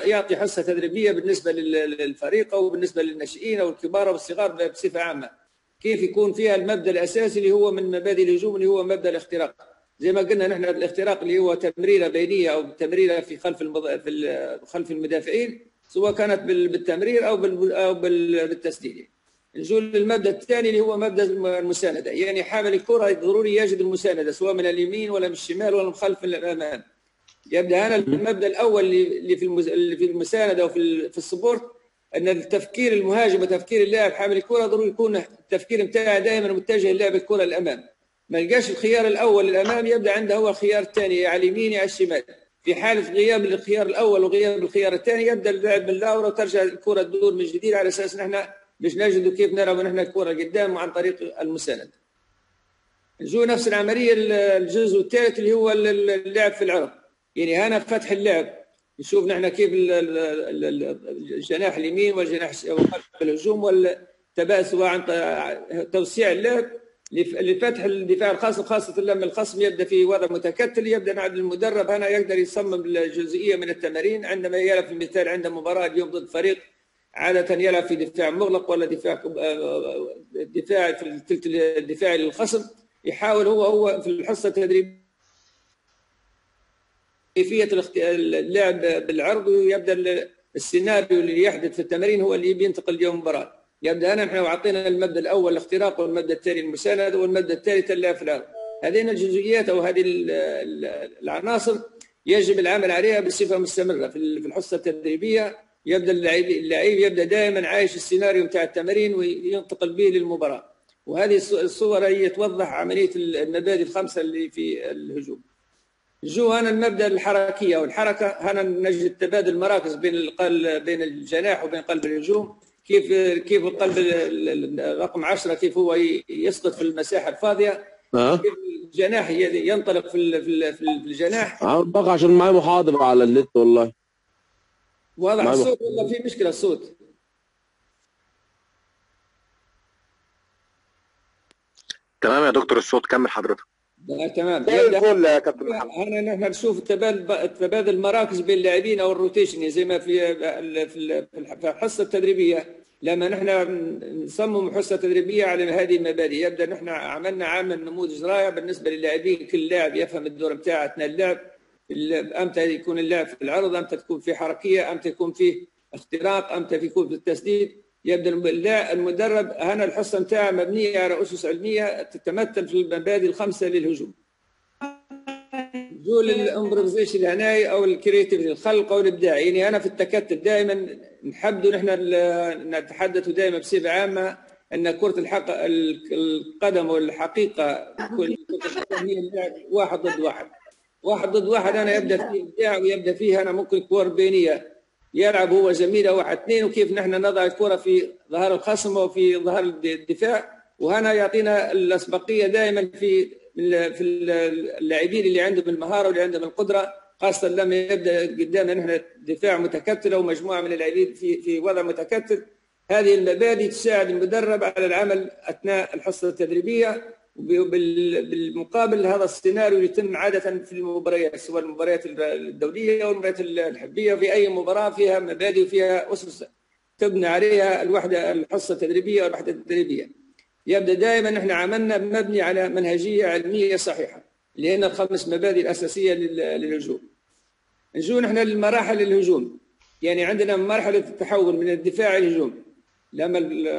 يعطي حصة تدريبية بالنسبة للفريق أو بالنسبة للناشئين أو الكبار أو الصغار بصفة عامة، كيف يكون فيها المبدأ الأساسي اللي هو من مبادئ الهجوم اللي هو مبدأ الاختراق. زي ما قلنا نحن الاختراق اللي هو تمريرة بينية أو تمريرة في خلف المدافعين، سواء كانت بالتمرير أو بالتسديد. نجول للمبدأ الثاني اللي هو مبدأ المساندة، يعني حامل الكرة ضروري يجد المساندة سواء من اليمين ولا من الشمال ولا من خلف الأمام. يبدأ هنا المبدأ الأول اللي في المساندة وفي السبورت، أن التفكير المهاجم وتفكير اللاعب حامل الكرة ضروري يكون التفكير نتاعه دائما متجه للعب الكرة الأمام، ما يلقاش الخيار الأول للأمام، يبدأ عنده هو الخيار الثاني على اليمين على الشمال. في حالة غياب الخيار الأول وغياب الخيار الثاني يبدأ اللعب باللاورة وترجع الكرة تدور من جديد، على أساس نحن باش نجد كيف نلعب نحن الكرة قدام عن طريق المساندة. نجو نفس العملية الجزء الثالث اللي هو اللعب في العرض، يعني هنا فتح اللعب، نشوف نحن كيف الجناح اليمين والجناح الهجوم والتباس عن توسيع اللعب لفتح الدفاع الخاص، خاصة لما الخصم يبدأ في وضع متكتل. يبدأ نعد المدرب هنا يقدر يصمم الجزئية من التمارين عندما يلعب في المثال عند مباراة اليوم ضد فريق عادة يلعب في دفاع مغلق ولا دفاع في الثلث الدفاعي للخصم، يحاول هو في الحصة التدريبية كيفية اللعب بالعرض، ويبدأ السيناريو اللي يحدث في التمارين هو اللي بينتقل اليوم المباراة. يبدأ هنا نحن أعطينا المبدأ الأول الاختراق، والمبدأ الثاني المساندة، والمبدأ الثالث اللعب في العرض. هذين الجزئيات أو هذه العناصر يجب العمل عليها بصفة مستمرة في الحصة التدريبية. يبدأ اللعيب يبدأ دائما عايش السيناريو نتاع التمارين وينتقل به للمباراة، وهذه الصورة هي توضح عملية المبادئ الخمسة اللي في الهجوم. جو هنا المبدأ الحركية والحركة، هنا نجد تبادل المراكز بين الجناح وبين قلب الهجوم، كيف القلب رقم 10 كيف هو يسقط في المساحة الفاضية، كيف الجناح ينطلق في الجناح. بقى عشان معي محاضرة على النت والله. واضح الصوت ولا في مشكلة الصوت؟ تمام يا دكتور الصوت، كمل حضرتك. تمام زي الفل يا كابتن محمد. هنا نحن نشوف تبادل المراكز بين اللاعبين او الروتيشن زي ما في الحصه التدريبيه. لما نحن نصمم حصه تدريبيه على هذه المبادئ، يبدا نحن عملنا عامل نموذج رائع بالنسبه للاعبين، كل لاعب يفهم الدور بتاعه اثناء اللعب، امتى يكون اللعب في العرض، امتى تكون في حركيه، امتى يكون في اختراق، امتى يكون في التسديد. يبدا المدرب هنا الحصه نتاعها مبنيه على اسس علميه تتمثل في المبادئ الخمسه للهجوم. جول الامبروفيزيشن هنا او الكريتيفيتي الخلق او الابداع، يعني انا في التكتل دائما نحب نحن نتحدث دائما بصفه عامه ان كره القدم والحقيقه كل هي اللعب واحد ضد واحد، واحد ضد واحد. انا يبدا فيه ابداع ويبدا فيه انا ممكن كور بينيه يلعب هو زميله واحد اثنين، وكيف نحن نضع الكره في ظهر الخصم وفي ظهر الدفاع. وهنا يعطينا الاسبقيه دائما في اللاعبين اللي عندهم المهاره واللي عندهم القدره، خاصه لما يبدا قدامنا نحن دفاع متكتل او مجموعه من اللاعبين في وضع متكتل. هذه المبادئ تساعد المدرب على العمل اثناء الحصه التدريبيه. بالمقابل هذا السيناريو يتم عاده في المباريات، سواء المباريات الدوليه او المباريات الحربيه، في اي مباراه فيها مبادئ وفيها اسس تبنى عليها الوحده الحصه التدريبيه والوحده التدريبيه. يبدا دائما نحن عملنا مبني على منهجيه علميه صحيحه، لان الخمس مبادئ الاساسيه للهجوم. نجو نحن للمراحل الهجوم، يعني عندنا مرحله التحول من الدفاع الى الهجوم.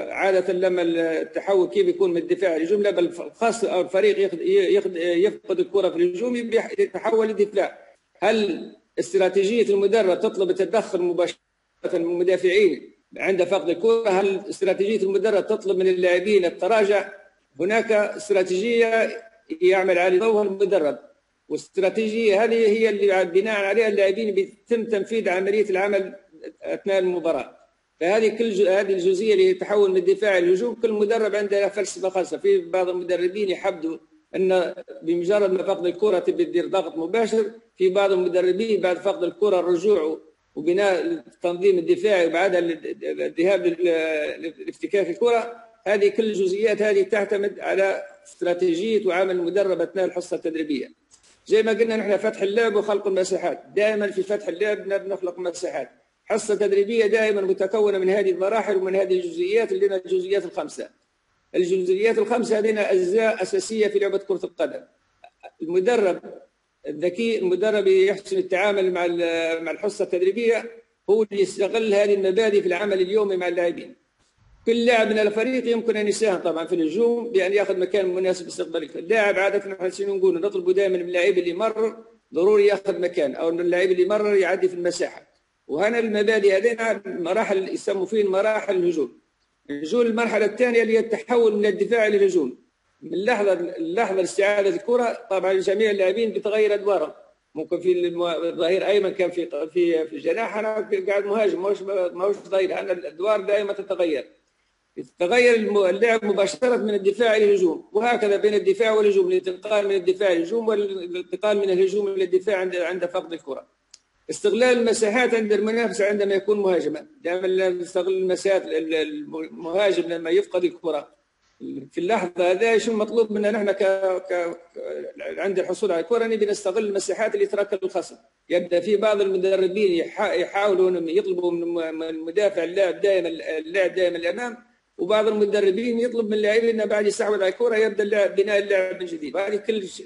عادة لما التحول كيف يكون من الدفاع للهجوم، لما الخاص أو الفريق يفقد الكرة في الهجوم يتحول للدفاع. هل استراتيجية المدرب تطلب التدخل مباشرة من المدافعين عند فقد الكرة؟ هل استراتيجية المدرب تطلب من اللاعبين التراجع؟ هناك استراتيجية يعمل على ضوء المدرب، والاستراتيجية هذه هي اللي بناء عليها اللاعبين بيتم تنفيذ عملية العمل أثناء المباراة. فهذه هذه الجزئيه اللي تحول من الدفاع للهجوم، كل مدرب عنده فلسفه خاصه. في بعض المدربين يحبوا ان بمجرد ما فقد الكره تبي تدير ضغط مباشر، في بعض المدربين بعد فقد الكره الرجوع وبناء التنظيم الدفاعي وبعدها الذهاب لافتكاك الكره. هذه كل الجزئيات هذه تعتمد على استراتيجيه وعمل المدرب اثناء الحصه التدريبيه. زي ما قلنا نحن فتح اللعب وخلق المساحات، دائما في فتح اللعب نخلق مساحات. حصة تدريبية دائما متكونة من هذه المراحل ومن هذه الجزئيات اللي هي الجزئيات الخمسة. الجزئيات الخمسة هذه أجزاء أساسية في لعبة كرة القدم. المدرب الذكي، المدرب يحسن التعامل مع الحصة التدريبية، هو اللي يستغل هذه المبادئ في العمل اليومي مع اللاعبين. كل لاعب من الفريق يمكن ان يساهم طبعا في الهجوم بان ياخذ مكان مناسب لاستقبال اللاعب. عاده نحن نقول نطلب دائما من اللاعب اللي يمرر ضروري ياخذ مكان، او من اللاعب اللي يمرر يعدي في المساحه. وهنا المبادئ هذين مراحل يسموا فيه مراحل الهجوم. الهجوم المرحله الثانيه اللي هي التحول من الدفاع الى الهجوم. من اللحظه لاستعاده الكره طبعا جميع اللاعبين بتغير ادوارهم. ممكن في الظهير ايمن كان في الجناح، انا قاعد مهاجم ماهوش ظهير، انا الادوار دائما تتغير. يتغير اللعب مباشرة من الدفاع إلى الهجوم، وهكذا بين الدفاع والهجوم، الانتقال من الدفاع إلى الهجوم والانتقال من الهجوم إلى الدفاع عند فقد الكرة. استغلال المساحات عند المنافس عندما يكون مهاجما، دائما نستغل المساحات. المهاجم لما يفقد الكرة في اللحظة هذا شو مطلوب منا نحن عند الحصول على الكرة، نبي نستغل المساحات اللي تركها الخصم. يبدأ في بعض المدربين يحاولون يطلبوا من المدافع اللاعب دائما الأمام، وبعض المدربين يطلب من اللاعبين انه بعد يستحوذ على الكره يبدا بناء اللعب من جديد. وهذه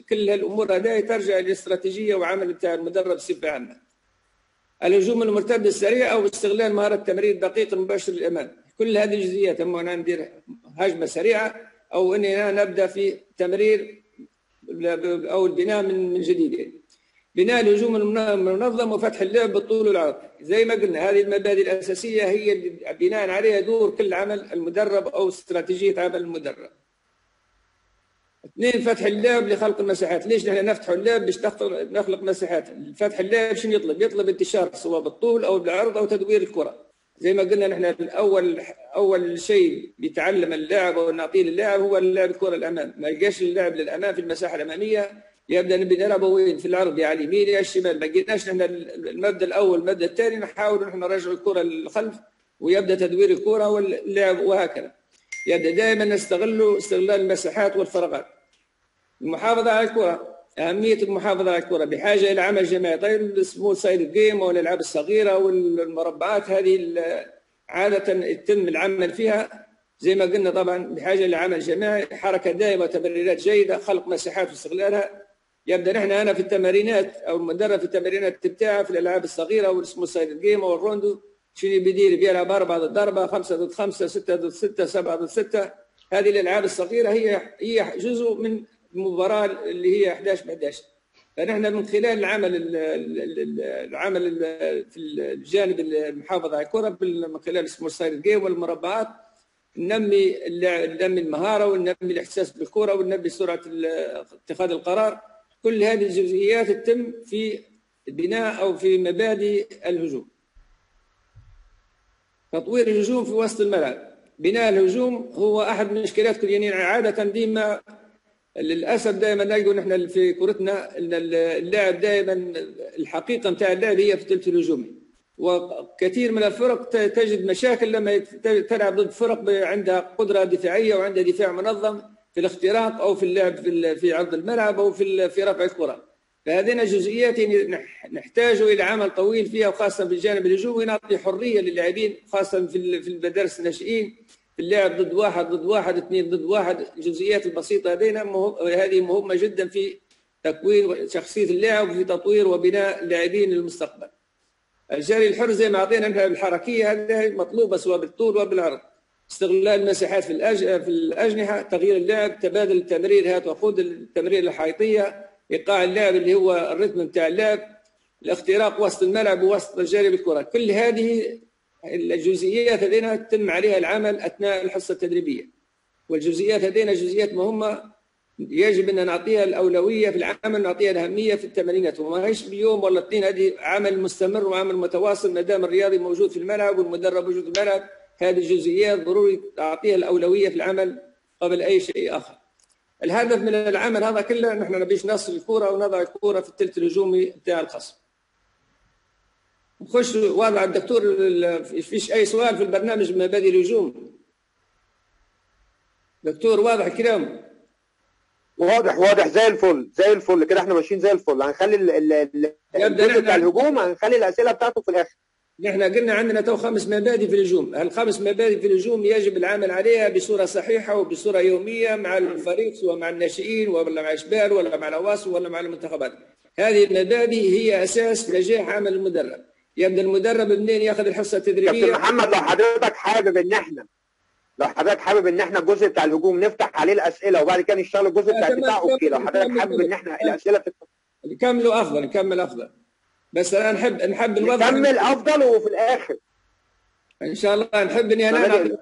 كل هالامور هذه ترجع للاستراتيجيه وعمل بتاع المدرب بصفه عامه. الهجوم المرتد السريع او استغلال مهاره التمرير الدقيق المباشر للامام، كل هذه الجزئيات. اما انا ندير هجمه سريعه او اني انا نبدا في تمرير او البناء من جديد. يعني بناء الهجوم المنظم وفتح اللعب بالطول والعرض. زي ما قلنا هذه المبادئ الأساسية هي اللي بناء عليها دور كل عمل المدرب أو استراتيجية عمل المدرب. 2 فتح اللعب لخلق المساحات. ليش نحن نفتح اللعب؟ باش نخلق مساحات. فتح اللعب شنو يطلب؟ يطلب انتشار سواء بالطول أو بالعرض أو تدوير الكرة. زي ما قلنا نحن أول شيء بيتعلم اللاعب أو نعطيه للاعب هو اللعب الكرة الأمام، ما يلقاش اللعب للأمام في المساحة الأمامية، يبدا نبي نلعبه وين؟ في العرض، يا على اليمين يا الشمال. ما لقيناش نحن المبدا الاول، المبدا الثاني نحاول نحن نرجع الكره للخلف ويبدا تدوير الكره واللعب، وهكذا. يبدا دائما استغلال المساحات والفراغات. المحافظه على الكره، اهميه المحافظه على الكره بحاجه الى عمل جماعي. طيب السمول سايد جيم والالعاب الصغيره والمربعات هذه عاده يتم العمل فيها زي ما قلنا طبعا بحاجه لعمل جماعي، حركه دائمه وتمريرات جيده، خلق مساحات واستغلالها. يبدا نحن انا في التمارينات او المدرب في التمارينات بتاعه في الالعاب الصغيره والسمول سايد جيم او الروندو شنو بيدير؟ بيلعب 4 ضد 4، 5 ضد 5، 6 ضد 6، 7 ضد 6. هذه الالعاب الصغيره هي جزء من المباراه اللي هي 11 ب 11. فنحن من خلال العمل في الجانب المحافظه على الكره من خلال السمول سايد جيم والمربعات ننمي المهاره وننمي الاحساس بالكره وننمي سرعه اتخاذ القرار. كل هذه الجزئيات تتم في البناء او في مبادئ الهجوم. تطوير الهجوم في وسط الملعب. بناء الهجوم هو احد مشكلات كلينين عاده. ديما للاسف دائما نلقوا نحن في كرتنا ان اللاعب دائما الحقيقه نتاع اللاعب هي في الثلث الهجومي، وكثير من الفرق تجد مشاكل لما تلعب ضد فرق عندها قدره دفاعيه وعندها دفاع منظم في الاختراق او في اللعب في عرض الملعب او في رفع الكره. فهذه جزئيات نحتاج الى عمل طويل فيها، وخاصه بالجانب الهجومي نعطي حريه للاعبين خاصه في المدارس الناشئين في اللعب ضد 1 ضد 1، 2 ضد 1. الجزئيات البسيطه هذه مهمه جدا في تكوين شخصيه اللاعب وفي تطوير وبناء اللاعبين للمستقبل. الجري الحر زي ما اعطينا نحن الحركيه هذه مطلوبه سواء بالطول وبالعرض. استغلال المساحات في الاجنحه، تغيير اللعب، تبادل التمرير هات وخذ، التمرير الحيطيه، ايقاع اللعب اللي هو الرتم بتاع اللعب، الاختراق وسط الملعب ووسط الجري بالكره. كل هذه الجزئيات هذينا تتم عليها العمل اثناء الحصه التدريبيه، والجزئيات هذينا جزئيات مهمه يجب ان نعطيها الاولويه في العمل، نعطيها الاهميه في التمارينات، وما هيش بيوم ولا اثنين. هذه عمل مستمر وعمل متواصل ما دام الرياضي موجود في الملعب والمدرب موجود في الملعب. هذه الجزئيات ضروري تعطيها الاولويه في العمل قبل اي شيء اخر. الهدف من العمل هذا كله نحن نبيش نصل الكره ونضع الكره في الثلث الهجومي بتاع الخصم. نخش واضح الدكتور، فيش اي سؤال في البرنامج مبادئ الهجوم؟ دكتور واضح الكلام؟ واضح زي الفل كده، احنا ماشيين زي الفل. هنخلي الجزء بتاع الهجوم، هنخلي الاسئله بتاعته في الاخر. نحن قلنا عندنا تو 5 مبادئ في الهجوم، الخمس مبادئ في الهجوم يجب العمل عليها بصوره صحيحه وبصوره يوميه مع الفريق، سواء مع الناشئين ولا مع الشباب ولا مع العواصم ولا مع المنتخبات. هذه المبادئ هي اساس نجاح عمل المدرب. يبدا المدرب منين ياخذ الحصه التدريبيه؟ كابتن محمد، لو حضرتك حابب ان احنا الجزء بتاع الهجوم نفتح عليه الاسئله وبعد كده نشتغل الجزء بتاع الدفاع، اوكي. لو حضرتك حابب ان احنا الاسئله نكمل افضل. بس انا نحب الوضع نكمل افضل، وفي الاخر ان شاء الله نحب اني انا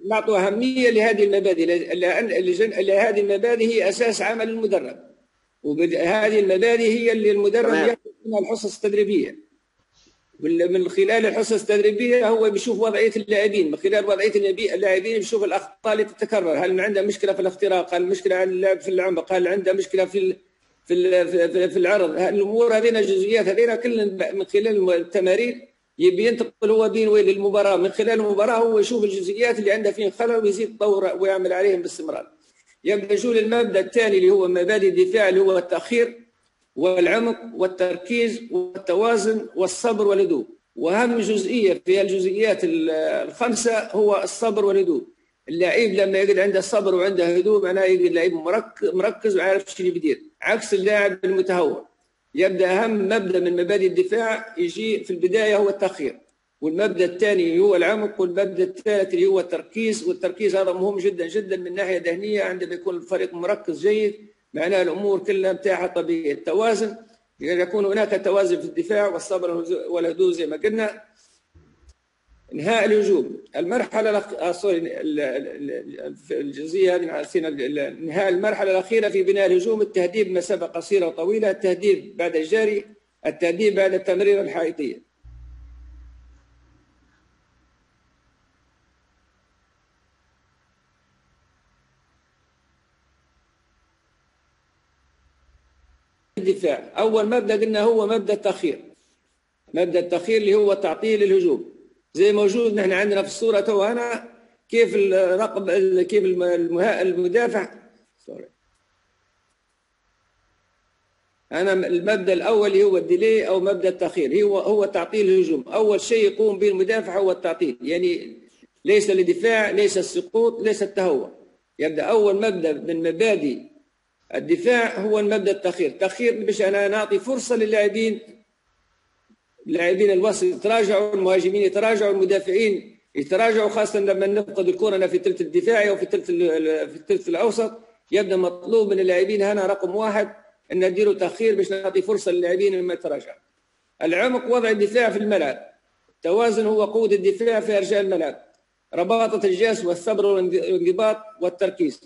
نعطي اهميه لهذه المبادئ، لان هذه المبادئ هي اساس عمل المدرب، وهذه المبادئ هي اللي المدرب ياخذ منها الحصص التدريبيه. من خلال الحصص التدريبيه هو بيشوف وضعيه اللاعبين، من خلال وضعيه اللاعبين بيشوف الاخطاء اللي تتكرر، هل عنده مشكله في الاختراق، هل مشكله اللعب في العمق، هل عنده مشكله في العرض. الامور هذه الجزئيات هذه كلها من خلال التمارين يبي ينتقل هو بين وين للمباراه، من خلال المباراه هو يشوف الجزئيات اللي عنده فيه خلل ويزيد يطور ويعمل عليهم باستمرار. يبدا نشوف المبدا الثاني اللي هو مبادئ الدفاع، اللي هو التاخير والعمق والتركيز والتوازن والصبر والهدوء. واهم جزئيه في الجزئيات الخمسه هو الصبر والهدوء. اللاعب لما يقعد عنده الصبر وعنده هدوء معناه يقعد لاعب مركز وعارف شو اللي بيدير، عكس اللاعب المتهور. يبدا اهم مبدا من مبادئ الدفاع يجي في البدايه هو التاخير، والمبدا الثاني هو العمق، والمبدا الثالث اللي هو التركيز. والتركيز هذا مهم جدا جدا من ناحيه ذهنيه، عندما يكون الفريق مركز جيد معناه الامور كلها متاحه طبيعيه. التوازن، يكون هناك توازن في الدفاع والصبر والهدوء زي ما قلنا. انهاء الهجوم، المرحله الجزئيه هذه انهاء المرحله الاخيره في بناء الهجوم، التهديد مسافه قصيره وطويله، التهديد بعد الجري، التهديد بعد التمريره الحائطيه. الدفاع اول مبدا قلنا هو مبدا التاخير. مبدا التاخير اللي هو تعطيل الهجوم، زي موجود نحن عندنا في الصوره تو هنا كيف الرقم، كيف المدافع. انا المبدا الاول اللي هو الديلي او مبدا التاخير، هو تعطيل الهجوم. اول شيء يقوم به المدافع هو التعطيل، يعني ليس الدفاع، ليس السقوط، ليس التهور. يبدا اول مبدا من مبادئ الدفاع هو المبدا التاخير. تاخير باش انا نعطي فرصه للاعبين الوسط يتراجعوا، المهاجمين يتراجعوا، المدافعين يتراجعوا، خاصه لما نفقد الكره انا في الثلث الدفاعي او في الثلث الاوسط. يبدا مطلوب من اللاعبين هنا رقم واحد ان نديروا تاخير باش نعطي فرصه للاعبين لما يتراجعوا. العمق، وضع الدفاع في الملعب. التوازن هو قوه الدفاع في ارجاء الملعب. رباطه الجسم والصبر والانضباط والتركيز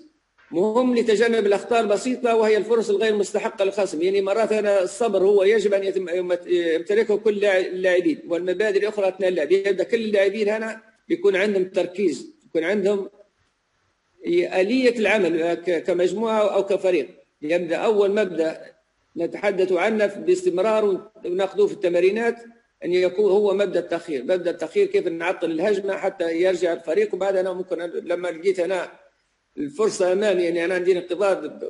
مهم لتجنب الاخطاء البسيطه وهي الفرص الغير مستحقه للخصم. يعني مرات هنا الصبر هو يجب ان يمتلكه كل اللاعبين، والمبادئ الاخرى اثناء اللعب. يبدا كل اللاعبين هنا يكون عندهم تركيز، يكون عندهم آلية العمل كمجموعه او كفريق. يبدا اول مبدا نتحدث عنه باستمرار وناخذوه في التمارينات ان يكون هو مبدا التاخير. مبدا التاخير كيف نعطل الهجمه حتى يرجع الفريق، وبعد انا ممكن لما لقيت انا الفرصه امامي يعني انا عندي انقضاض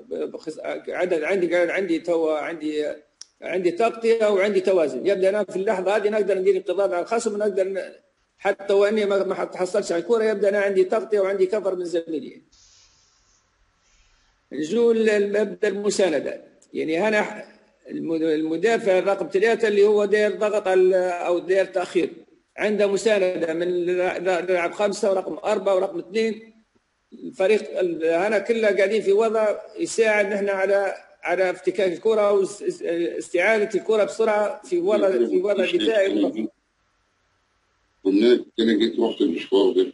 عندي تغطيه وعندي توازن، يبدا انا في اللحظه هذه نقدر ندير انقضاض على الخصم، ونقدر حتى واني ما تحصلش على الكره يبدا انا عندي تغطيه وعندي كفر من زميلي. نجو المبدا المسانده، يعني هنا المدافع رقم 3 اللي هو داير ضغط او داير تاخير، عنده مسانده من لاعب 5 ورقم 4 ورقم 2. الفريق هنا كله قاعدين في وضع يساعد نحن على افتكاك الكره واستعاده الكره بسرعه في وضع دفاعي. انا جيت رحت المشوار ده.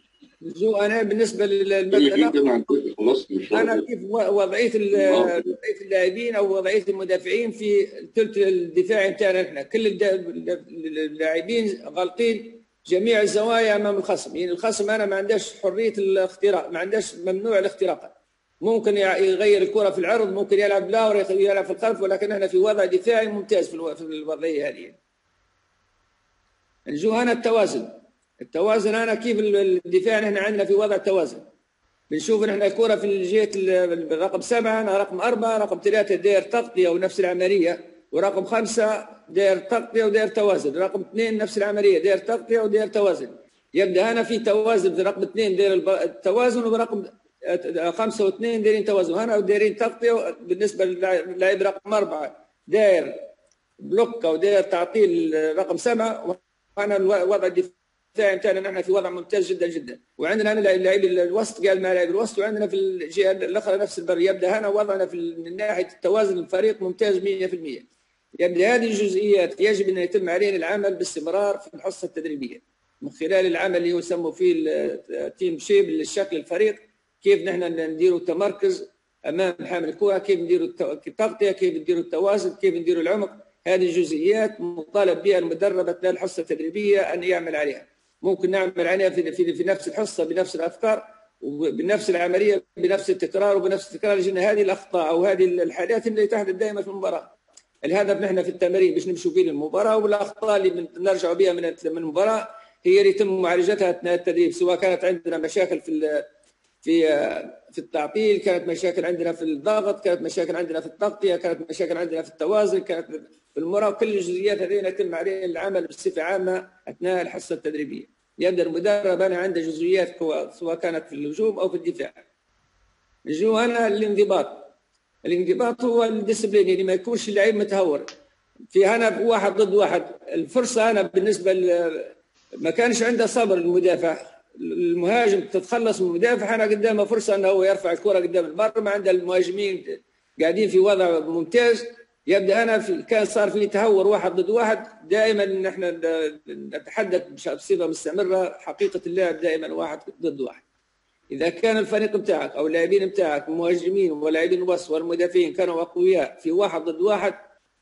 انا بالنسبه للمبدا انا كيف وضعيه اللاعبين او وضعيه المدافعين في الثلث الدفاعي بتاعنا. احنا كل اللاعبين غالطين جميع الزوايا امام الخصم، يعني الخصم انا ما عندهش حريه الاختراق، ما عندهش، ممنوع الاختراق. ممكن يغير الكره في العرض، ممكن يلعب لا يلعب في الخلف، ولكن احنا في وضع دفاعي ممتاز في الوضعيه هذه. نجو هنا التوازن انا كيف الدفاع نحن عندنا في وضع توازن. بنشوف نحن الكرة في الجهة رقم 7، أنا رقم 4، رقم 3 داير تغطية ونفس العملية، ورقم 5 داير تغطية وداير توازن، رقم 2 نفس العملية داير تغطية وداير توازن. يبدأ هنا في توازن في رقم 2 داير التوازن، ورقم 5 و2 دايرين توازن، هنا ودايرين تغطية. بالنسبة للاعب رقم 4 داير بلوك أو داير تعطيل رقم 7، وأنا الوضع الدفاعي بتاعنا نحن في وضع ممتاز جدا جدا. وعندنا هنا لاعب الوسط قال مع لاعب الوسط، وعندنا في الجهه الاخرى نفس البر. يبدا هنا وضعنا من ناحيه التوازن الفريق ممتاز 100%. يبدا هذه الجزئيات يجب ان يتم علينا العمل باستمرار في الحصه التدريبيه من خلال العمل اللي يسمى فيه التيم شيب للشكل الفريق، كيف نحن نديروا التمركز امام حامل الكره، كيف نديروا التغطيه، كيف نديروا التوازن، كيف نديروا العمق. هذه الجزئيات مطالب بها المدرب اثناء الحصه التدريبيه ان يعمل عليها. ممكن نعمل عليها في نفس الحصه بنفس الافكار وبنفس العمليه بنفس التكرار وبنفس التكرار، لان هذه الاخطاء او هذه الحالات اللي تحدث دائما في المباراه. الهدف نحن في التمارين باش نمشوا به للمباراه، والاخطاء اللي نرجعوا بها من المباراه هي اللي يتم معالجتها اثناء التدريب، سواء كانت عندنا مشاكل في التعطيل، كانت مشاكل عندنا في الضغط، كانت مشاكل عندنا في التغطيه، كانت مشاكل عندنا في التوازن، كانت في المباراه. كل الجزئيات هذه يتم عليها العمل بصفه عامه اثناء الحصه التدريبيه. يبدا المدرب انا عنده جزئيات سواء كانت في الهجوم او في الدفاع. نجو هنا الانضباط هو الديسبلين، يعني ما يكونش اللعيب متهور في هنا واحد ضد واحد. الفرصه انا بالنسبه ما كانش عنده صبر المدافع، المهاجم تتخلص من المدافع، انا قدامه فرصه انه هو يرفع الكره قدام المرمى، عند المهاجمين قاعدين في وضع ممتاز. يبدا انا كان صار في تهور واحد ضد واحد. دائما نحن نتحدث بصفه مستمره حقيقه اللعب دائما واحد ضد واحد. اذا كان الفريق بتاعك او اللاعبين بتاعك مهاجمين ولاعبين الوسط والمدافعين كانوا اقوياء في واحد ضد واحد،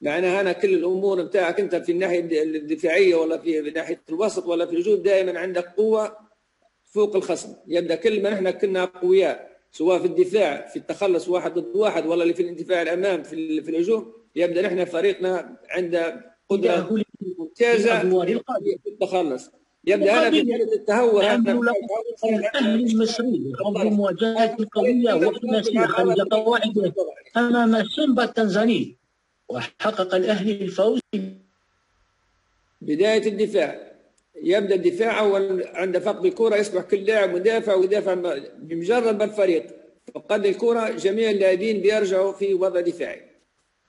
معناها هنا كل الامور بتاعك انت في الناحيه الدفاعيه ولا في ناحيه الوسط ولا في الهجوم دائما عندك قوه فوق الخصم. يبدا كل ما نحن كنا اقوياء سواء في الدفاع في التخلص واحد ضد واحد ولا في الاندفاع الامام في الهجوم، يبدا نحن فريقنا عنده قدره ممتازه في التخلص. يبدا هنا في حاله التهور الاهلي المصري رغم مواجهات قويه وحماسيه خارج قواعده امام سيمبا التنزاني، وحقق الاهلي الفوز. بدايه الدفاع، يبدا الدفاع اول عند فقد الكره يصبح كل لاعب مدافع ويدافع. بمجرد ما الفريق فقد الكره جميع اللاعبين بيرجعوا في وضع دفاعي.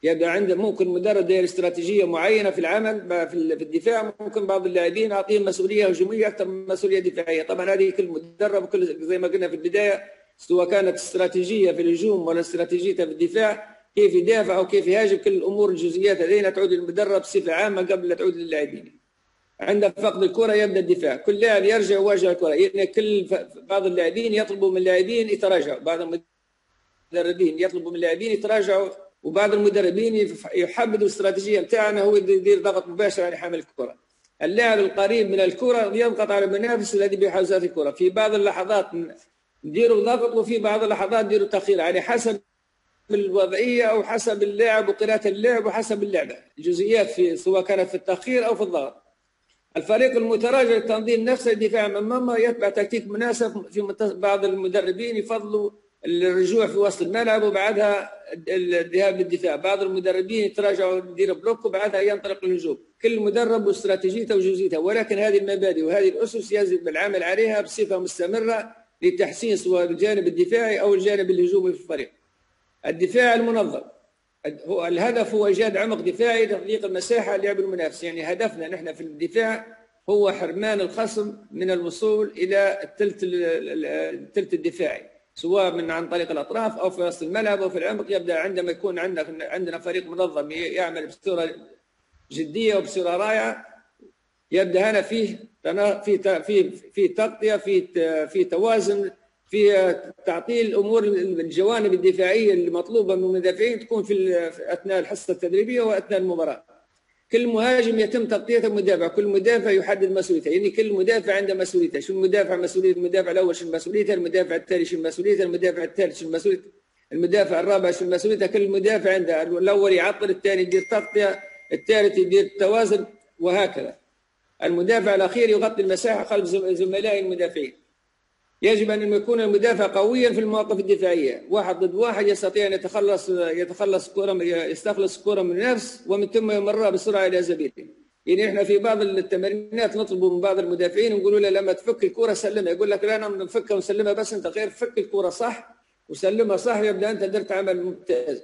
يبدا عنده ممكن مدرب داير استراتيجيه معينه في العمل في الدفاع، ممكن بعض اللاعبين اعطيهم مسؤوليه هجوميه اكثر من مسؤوليه دفاعيه. طبعا هذه كل مدرب وكل زي ما قلنا في البدايه، سواء كانت استراتيجيه في الهجوم ولا استراتيجيه في الدفاع، كيف يدافع او كيف يهاجم، كل الامور الجزئيات هذه تعود للمدرب بصفه عامه قبل لا تعود للاعبين. عند فقد الكره يبدا الدفاع، كل لاعب يرجع يواجه الكره، يعني بعض اللاعبين يطلبوا من اللاعبين يتراجعوا، بعض المدربين يطلبوا من اللاعبين يتراجعوا، وبعض المدربين يحددوا الاستراتيجيه بتاعنا هو يدير ضغط مباشر على حامل الكره. اللاعب القريب من الكره يضغط على المنافس الذي بحوزات الكره. في بعض اللحظات نديروا ضغط وفي بعض اللحظات نديروا تاخير، على حسب الوضعيه او حسب اللاعب وقراءه اللعب وحسب اللعبه. الجزئيات في سواء كانت في التاخير او في الضغط. الفريق المتراجع التنظيم نفسه الدفاع من مرمى يتبع تكتيك مناسب. في بعض المدربين يفضلوا الرجوع في وسط الملعب وبعدها الذهاب للدفاع، بعض المدربين يتراجعوا يديروا بلوك وبعدها ينطلق للهجوم. كل مدرب واستراتيجيته وجزئيته، ولكن هذه المبادئ وهذه الاسس يجب العمل عليها بصفه مستمره لتحسين سواء الجانب الدفاعي او الجانب الهجومي في الفريق. الدفاع المنظم هو الهدف، هو ايجاد عمق دفاعي لتضييق المساحه للعب المنافس. يعني هدفنا نحن في الدفاع هو حرمان الخصم من الوصول الى الثلث الدفاعي، سواء عن طريق الاطراف او في وسط الملعب او في العمق. يبدا عندما يكون عندنا فريق منظم يعمل بصوره جديه وبصوره رائعه، يبدا هنا في تغطيه، في توازن، في تعطيل الامور الجوانب الدفاعيه المطلوبه من المدافعين تكون في اثناء الحصه التدريبيه واثناء المباراه. كل مهاجم يتم تغطيته مدافع، كل مدافع يحدد مسؤوليته، يعني كل مدافع عنده مسؤوليته. شو المدافع مسؤوليه المدافع الاول، شو مسؤوليته المدافع الثاني، شو مسؤوليته المدافع الثالث، شو مسؤوليته المدافع الرابع، شو مسؤوليته. كل مدافع عنده، الاول يعطل، الثاني يدير تغطيه، الثالث يدير توازن، وهكذا. المدافع الاخير يغطي المساحه خلف زملائه المدافعين. يجب أن يكون المدافع قويا في المواقف الدفاعية، واحد ضد واحد يستطيع أن يستخلص الكرة من النفس ومن ثم يمرها بسرعة إلى زميله. يعني احنا في بعض التمرينات نطلب من بعض المدافعين ونقولوا له لما تفك الكرة سلمها، يقول لك لا أنا نفكها ونسلمها، بس أنت غير فك الكرة صح وسلمها صح يبدأ أنت درت عمل ممتاز.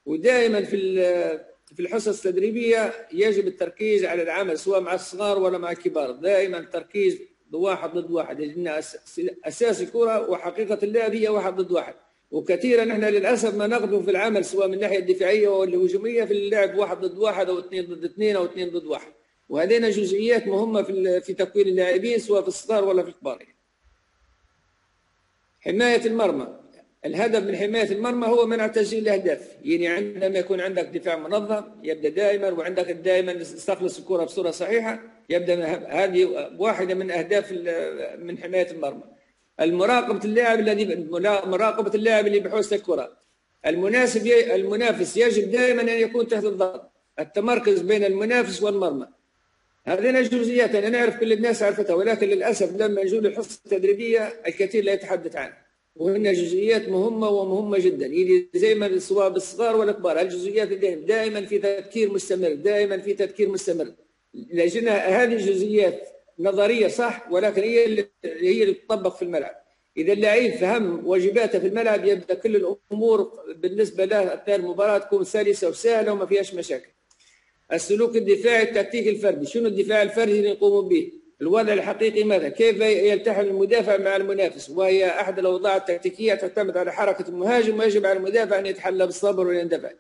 ودائما في الحصص التدريبية يجب التركيز على العمل سواء مع الصغار ولا مع الكبار، دائما التركيز واحد ضد واحد، لأن أساس الكرة وحقيقة اللعب هي واحد ضد واحد. وكثيرا نحن للأسف ما نغلو في العمل سواء من الناحية الدفاعية أو الهجومية في اللعب واحد ضد واحد أو اثنين ضد اثنين أو اثنين ضد واحد، وهذين جزئيات مهمة في تكوين اللاعبين سواء في الصغار ولا في الكبار. حماية المرمى، الهدف من حماية المرمى هو منع تسجيل الأهداف. يعني عندما يكون عندك دفاع منظم يبدأ دائما، وعندك دائما تستخلص الكرة بصورة صحيحة، يبدأ هذه واحدة من أهداف من حماية المرمى. مراقبة اللاعب اللي بحوزة الكرة، المنافس يجب دائما أن يكون تحت الضغط، التمركز بين المنافس والمرمى. هذه جزئيات أنا نعرف كل الناس عرفتها، ولكن للأسف لما يجوا الحصة التدريبية الكثير لا يتحدث عنها، وهن جزئيات مهمة ومهمة جدا. يعني زي ما سواء بالصغار والكبار الجزئيات دائما في تذكير مستمر، دائما في تذكير مستمر، لأن هذه الجزئيات نظرية صح، ولكن هي اللي تطبق في الملعب. إذا اللاعب فهم واجباته في الملعب يبدأ كل الأمور بالنسبة له أثناء المباراة تكون سلسة وسهلة وما فيهاش مشاكل. السلوك الدفاعي، التكتيك الفردي، شنو الدفاع الفردي اللي يقومون به؟ الوضع الحقيقي ماذا؟ كيف يلتحم المدافع مع المنافس؟ وهي أحد الأوضاع التكتيكية تعتمد على حركة المهاجم، ويجب على المدافع أن يتحلى بالصبر ويندفع.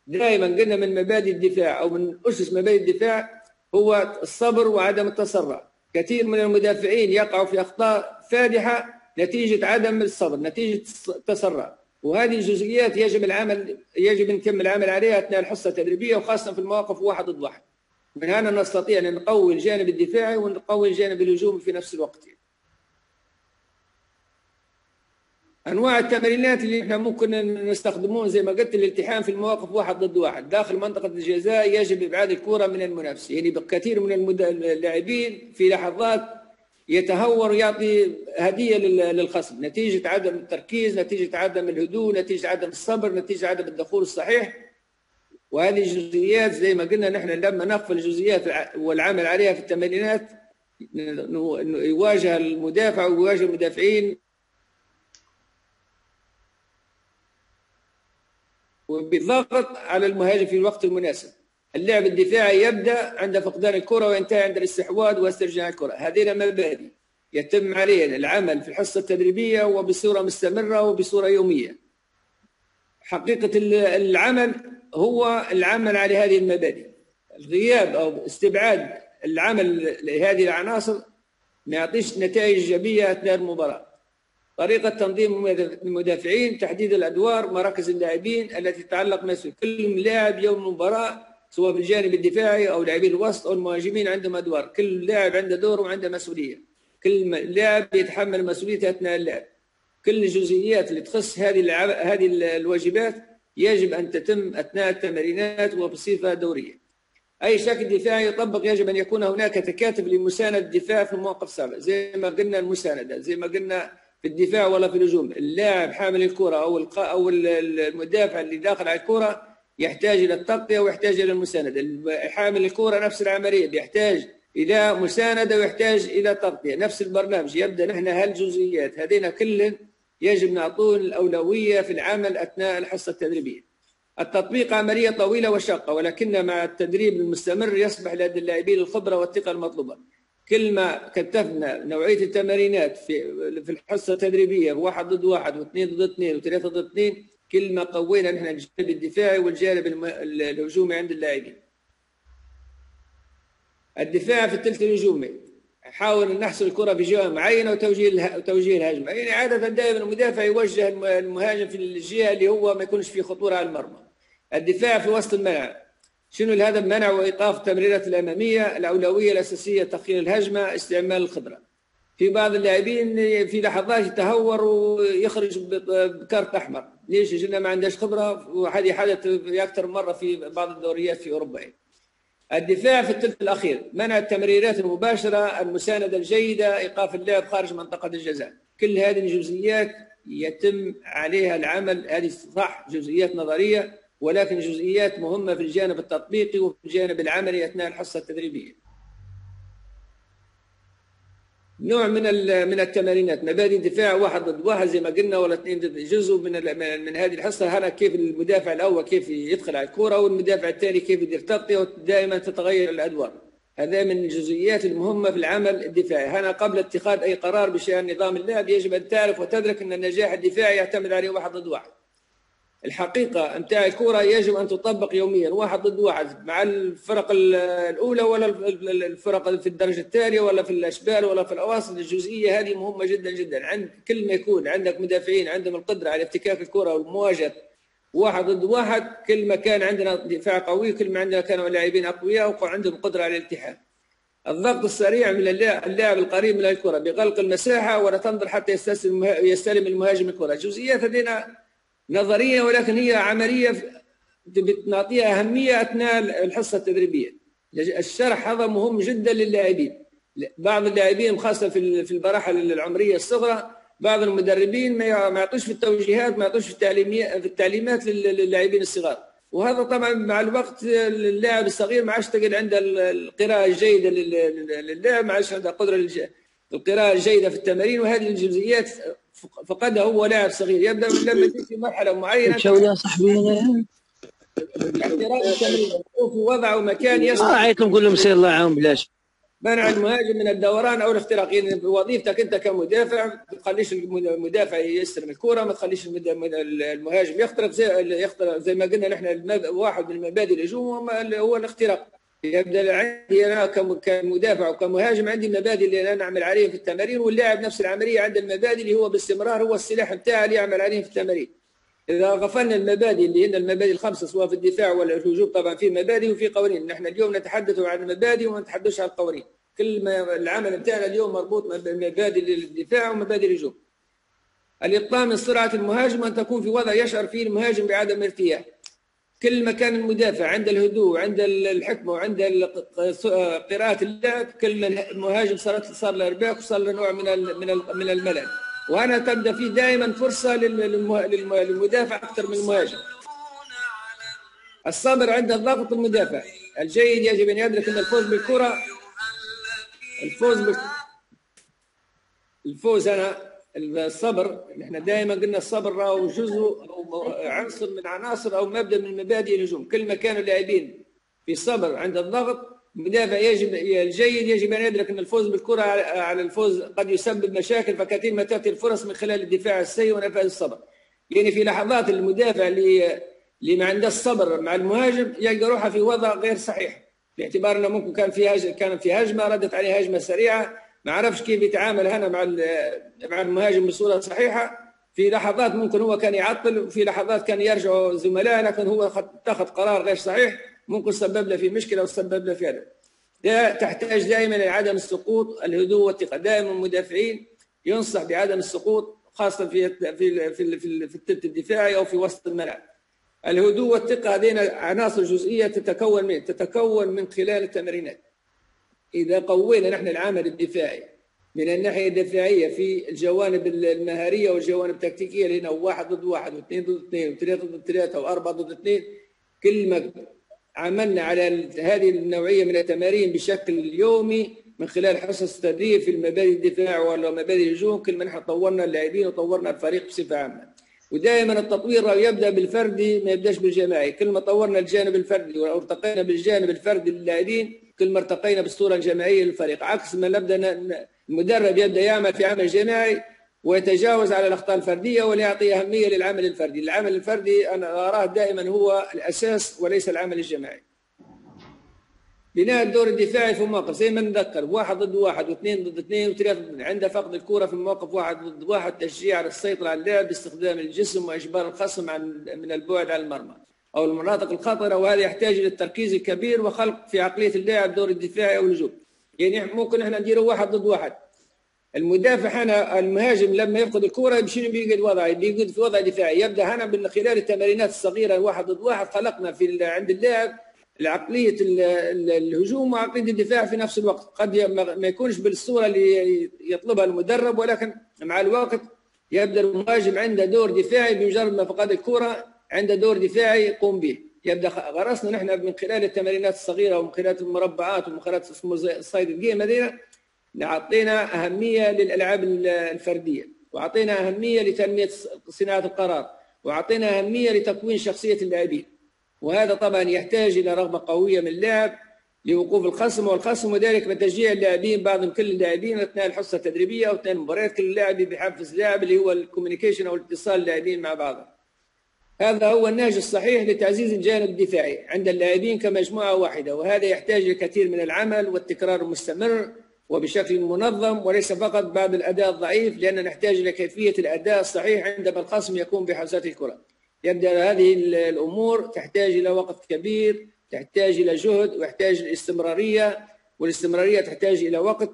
دائما قلنا من مبادئ الدفاع أو من أسس مبادئ الدفاع هو الصبر وعدم التسرع. كثير من المدافعين يقعوا في أخطاء فادحة نتيجة عدم الصبر، نتيجة التسرع، وهذه الجزئيات يجب نكمل العمل عليها أثناء الحصة التدريبية، وخاصة في المواقف واحد ضد واحد. من هنا نستطيع أن نقوي الجانب الدفاعي ونقوي الجانب الهجومي في نفس الوقت. أنواع التمرينات اللي احنا ممكن نستخدمون زي ما قلت، الالتحام في المواقف واحد ضد واحد داخل منطقة الجزاء، يجب إبعاد الكرة من المنافس. يعني كثير من اللاعبين في لحظات يتهور ويعطي هدية للخصم نتيجة عدم التركيز، نتيجة عدم الهدوء، نتيجة عدم الصبر، نتيجة عدم الدخول الصحيح. وهذه الجزئيات زي ما قلنا نحن لما نغفل الجزئيات والعمل عليها في التمرينات يواجه المدافع ويواجه المدافعين وبضغط على المهاجم في الوقت المناسب. اللعب الدفاعي يبدأ عند فقدان الكرة وينتهي عند الاستحواذ واسترجاع الكرة. هذه مبادئ يتم عليها العمل في الحصة التدريبية وبصورة مستمرة وبصورة يومية. حقيقة العمل هو العمل على هذه المبادئ. الغياب أو استبعاد العمل لهذه العناصر ما يعطيش نتائج إيجابية أثناء المباراة. طريقة تنظيم المدافعين، تحديد الأدوار، مراكز اللاعبين التي تتعلق مسؤول كل لاعب يوم المباراة سواء في الجانب الدفاعي أو لاعبين الوسط أو المهاجمين عندهم أدوار، كل لاعب عنده دور وعنده مسؤولية، كل لاعب يتحمل مسؤوليته أثناء اللعب. كل الجزئيات اللي تخص هذه الواجبات يجب أن تتم أثناء التمرينات وبصفة دورية. أي شكل دفاعي يطبق يجب أن يكون هناك تكاتف لمساندة الدفاع في مواقف صعبة، زي ما قلنا المساندة، زي ما قلنا في الدفاع ولا في الهجوم. اللاعب حامل الكرة أو المدافع اللي داخل على الكرة يحتاج إلى التغطية ويحتاج إلى المساندة. حامل الكرة نفس العملية، بيحتاج إلى مساندة ويحتاج إلى تغطية، نفس البرنامج. يبدأ نحن هالجزئيات هذين كلهم يجب نعطون الأولوية في العمل أثناء الحصة التدريبية. التطبيق عملية طويلة وشاقة، ولكن مع التدريب المستمر يصبح لدى اللاعبين الخبرة والثقة المطلوبة. كل ما كثفنا نوعية التمارينات في الحصة التدريبية واحد ضد واحد واثنين ضد اثنين وثلاثة ضد اثنين، كل ما قوينا نحن الجانب الدفاعي والجانب الهجومي عند اللاعبين. الدفاع في الثلث الهجومي، نحاول نحصل الكرة في جهة معينة وتوجيه الهجمة. يعني عادة دائما المدافع يوجه المهاجم في الجهة اللي هو ما يكونش فيه خطورة على المرمى. الدفاع في وسط الملعب، شنو الهدف؟ منع وإيقاف التمريرات الأمامية. الأولوية الأساسية تأخير الهجمة، استعمال الخبرة. في بعض اللاعبين في لحظات يتهور ويخرج بكارت أحمر، ليش؟ لأنه ما عندهاش خبرة، وهذه حدث أكثر مرة في بعض الدوريات في أوروبا. الدفاع في الثلث الأخير، منع التمريرات المباشرة، المساندة الجيدة، إيقاف اللعب خارج منطقة الجزاء. كل هذه الجزئيات يتم عليها العمل. هذه صح جزئيات نظريه، ولكن جزئيات مهمه في الجانب التطبيقي وفي الجانب العملي اثناء الحصه التدريبيه. نوع من التمارينات، مبادئ دفاع 1 ضد 1 زي ما قلنا، ولا 2 ضد جزء من هذه الحصه. هنا كيف المدافع الاول كيف يدخل على الكره، والمدافع الثاني كيف يدير تغطيه، ودائما تتغير الادوار. هذا من الجزئيات المهمه في العمل الدفاعي. هنا قبل اتخاذ اي قرار بشان نظام اللعب يجب ان تعرف وتدرك ان النجاح الدفاعي يعتمد عليه 1 ضد 1. الحقيقه نتاع الكره يجب ان تطبق يوميا 1 ضد 1 مع الفرق الاولى ولا الفرق في الدرجه الثانيه ولا في الاشبال ولا في الاواسط. الجزئيه هذه مهمه جدا جدا. عند كل ما يكون عندك مدافعين عندهم القدره على افتكاك الكره والمواجهه 1 ضد 1، كل ما كان عندنا دفاع قوي، كل ما عندنا كانوا لاعبين اقوياء وعندهم قدره على الالتحام. الضغط السريع من اللاعب القريب من الكره بغلق المساحه ولا تنظر حتى يستلم المهاجم الكره. جزئيات هذه نظريه ولكن هي عمليه بتعطيها اهميه اثناء الحصه التدريبيه. الشرح هذا مهم جدا للاعبين. بعض اللاعبين خاصه في المراحل العمريه الصغرى، بعض المدربين ما يعطوش في التوجيهات، ما يعطوش في التعليمات للاعبين الصغار. وهذا طبعا مع الوقت اللاعب الصغير ما عادش تجد عنده القراءه الجيده للعب، ما عادش عنده قدره القراءه الجيده في التمارين، وهذه الجزئيات فقدها هو لاعب صغير. يبدا من لما يجي في مرحله معينه يا صاحبي احتراف التمرين في وضع ومكان يصلح. رايكم كلهم سير الله يعاون بلاش. منع المهاجم من الدوران او الاختراق. يعني وظيفتك انت كمدافع ما تخليش المدافع يستلم الكره، ما تخليش المهاجم يخترق زي ما قلنا نحن. واحد من مبادئ الهجوم هو الاختراق. يبدا عندي انا كمدافع وكمهاجم عندي مبادئ اللي انا اعمل عليهم في التمارين، واللاعب نفس العمليه عنده المبادئ اللي هو باستمرار هو السلاح بتاعه اللي يعمل عليهم في التمارين. اذا غفلنا المبادئ اللي هي المبادئ الخمسه سواء في الدفاع ولا الهجوم، طبعا في مبادئ وفي قوانين. نحن اليوم نتحدث عن المبادئ وما نتحدثش عن القوانين. كل ما العمل بتاعنا اليوم مربوط بمبادئ الدفاع ومبادئ الهجوم. الإبطاء من سرعه المهاجم ان تكون في وضع يشعر فيه المهاجم بعدم الارتياح. كل ما كان المدافع عند الهدوء وعند الحكمه وعند قراءه اللعب، كل ما المهاجم صار له ارباك وصار له نوع من الملل. وهنا تبدا فيه دائما فرصه للمدافع اكثر من المهاجم. الصبر عند الضغط المدافع الجيد يجب ان يدرك ان الفوز بالكره الفوز انا الصبر. نحن دائما قلنا الصبر هو جزء او عنصر من عناصر او مبدا من مبادئ الهجوم. كل ما كانوا اللاعبين في صبر عند الضغط، المدافع الجيد يجب ان يدرك ان الفوز بالكره على الفوز قد يسبب مشاكل، فكثير ما تاتي الفرص من خلال الدفاع السيء ونفاذ الصبر. يعني في لحظات المدافع اللي ما عنده الصبر مع المهاجم يلقى روحه في وضع غير صحيح، باعتبار انه ممكن كان في هجمه ردت عليه هجمه سريعه، ما عرفش كيف يتعامل هنا مع المهاجم بصوره صحيحه. في لحظات ممكن هو كان يعطل، وفي لحظات كان يرجع زملاء، لكن هو اتخذ قرار غير صحيح ممكن سبب له في مشكله وسبب له في هذا. ده تحتاج دائما لعدم السقوط، الهدوء والثقه. دائما المدافعين ينصح بعدم السقوط، خاصه في الثلث الدفاعي او في وسط الملعب. الهدوء والثقه هذين عناصر جزئيه تتكون من خلال التمرينات. إذا قوينا نحن العمل الدفاعي من الناحية الدفاعية في الجوانب المهارية والجوانب التكتيكية، اللي هنا 1 ضد 1 و2 ضد 2 و3 ضد 3 و4 ضد 2، كل ما عملنا على هذه النوعية من التمارين بشكل يومي من خلال حصص التدريب في المبادئ الدفاع ولا مبادئ الهجوم، كل ما نحن طورنا اللاعبين وطورنا الفريق بصفة عامة. ودائما التطوير يبدأ بالفردي ما يبداش بالجماعي. كل ما طورنا الجانب الفردي وارتقينا بالجانب الفردي للاعبين، كل ما ارتقينا بالصوره الجماعيه للفريق، عكس ما نبدا المدرب يبدا يعمل في عمل جماعي ويتجاوز على الاخطاء الفرديه ولا يعطي اهميه للعمل الفردي. العمل الفردي انا اراه دائما هو الاساس وليس العمل الجماعي. بناء الدور الدفاعي في المواقف زي ما نذكر 1 ضد 1 و2 ضد 2 و3 ضد 2. عند فقد الكره في المواقف 1 ضد 1 تشجيع على السيطره على اللعب باستخدام الجسم واجبار الخصم من البعد عن المرمى او المناطق الخطره، وهذا يحتاج الى التركيز الكبير وخلق في عقليه اللاعب دور الدفاعي او الهجوم. يعني ممكن احنا نديروا 1 ضد 1. المدافع هنا المهاجم لما يفقد الكره شنو بيقعد وضعه؟ بيقعد في وضع دفاعي. يبدا هنا من خلال التمارينات الصغيره 1 ضد 1 خلقنا عند اللاعب العقليه الهجوم وعقليه الدفاع في نفس الوقت. قد ما يكونش بالصوره اللي يطلبها المدرب، ولكن مع الوقت يبدا المهاجم عنده دور دفاعي بمجرد ما فقد الكره، عنده دور دفاعي يقوم به. يبدا غرسنا نحن من خلال التمارينات الصغيره ومن خلال المربعات ومن خلال الصيد الجيم هذينا، اعطينا اهميه للالعاب الفرديه، واعطينا اهميه لتنميه صناعه القرار، واعطينا اهميه لتكوين شخصيه اللاعبين. وهذا طبعا يحتاج الى رغبه قويه من اللاعب لوقوف الخصم، والخصم وذلك بتشجيع اللاعبين بعضهم كل اللاعبين اثناء الحصه التدريبيه او اثناء المباريات، كل لاعب بيحفز لاعب اللي هو الكوميونيكيشن او الاتصال اللاعبين مع بعضهم. هذا هو النهج الصحيح لتعزيز الجانب الدفاعي عند اللاعبين كمجموعه واحده، وهذا يحتاج الكثير من العمل والتكرار المستمر وبشكل منظم، وليس فقط بعد الاداء الضعيف، لان نحتاج الى كيفيه الاداء الصحيح عندما الخصم يقوم بحوزات الكره. يبدا هذه الامور تحتاج الى وقت كبير، تحتاج الى جهد، ويحتاج الاستمراريه، والاستمراريه تحتاج الى وقت.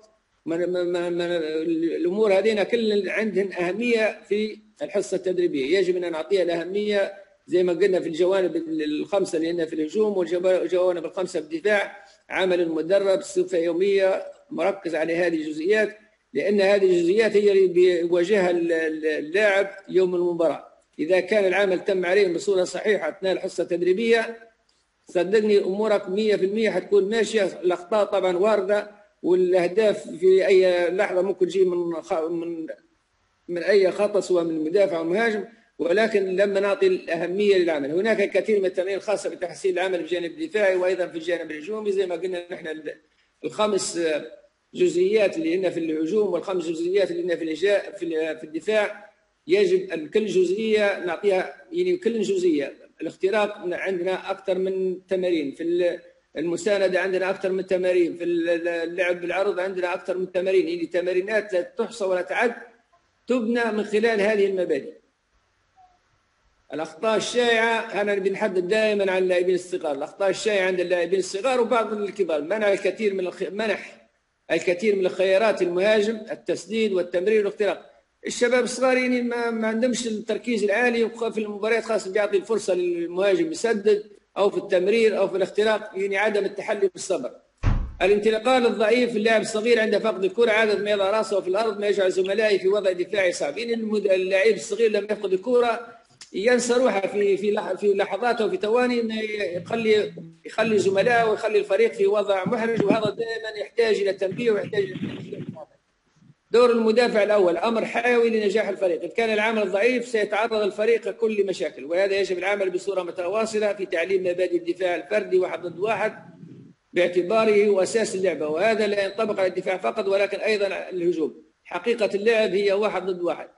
الامور هذين كل عندهن اهميه في الحصه التدريبيه، يجب ان نعطيها الاهميه زي ما قلنا في الجوانب الخمسه اللي هنا في الهجوم، والجوانب الخمسه في الدفاع. عمل المدرب بصفه يوميه مركز على هذه الجزئيات، لان هذه الجزئيات هي اللي بيواجهها اللاعب يوم المباراه. إذا كان العمل تم عليه بصورة صحيحة أثناء الحصة التدريبية، صدقني أمورك 100% حتكون ماشية. الأخطاء طبعا واردة، والأهداف في أي لحظة ممكن تجي من أي خطأ سواء من المدافع أو المهاجم، ولكن لما نعطي الأهمية للعمل. هناك الكثير من التمارين الخاصة بتحسين العمل في الجانب الدفاعي وأيضا في الجانب الهجومي، زي ما قلنا نحن الخمس جزئيات اللي هنا في الهجوم والخمس جزئيات اللي هنا في الدفاع. يجب أن كل جزئية نعطيها، يعني كل جزئية. الاختراق عندنا أكثر من تمارين، في المساندة عندنا أكثر من تمارين، في اللعب بالعرض عندنا أكثر من تمارين، يعني تمارينات لا تحصى ولا تعد، تبنى من خلال هذه المبادئ. الأخطاء الشائعة أنا بنحدد دائما عن اللاعبين الصغار، الأخطاء الشائعة عند اللاعبين الصغار وبعض الكبار، منع الكثير من الخيارات المهاجم، التسديد والتمرير والاختراق. الشباب الصغار يعني ما عندهمش التركيز العالي في المباريات، خاصة بيعطي الفرصة للمهاجم يسدد أو في التمرير أو في الاختراق، يعني عدم التحلي بالصبر. الانطلاقات الضعيف، اللاعب الصغير عند فقد الكرة عادة ما يضع راسه في الأرض، ما يجعل زملائه في وضع دفاعي صعب. يعني اللاعب الصغير لما يفقد الكرة ينسى روحه في لحظات وفي ثواني، انه يخلي زملائه ويخلي الفريق في وضع محرج، وهذا دائما يحتاج الى تنبيه ويحتاج الى تنبيه. دور المدافع الاول امر حيوي لنجاح الفريق، ان كان العمل ضعيف سيتعرض الفريق كل مشاكل، وهذا يجب العمل بصوره متواصله في تعليم مبادئ الدفاع الفردي واحد ضد واحد باعتباره هو اساس اللعبه، وهذا لا ينطبق على الدفاع فقط ولكن ايضا الهجوم. حقيقه اللعب هي واحد ضد واحد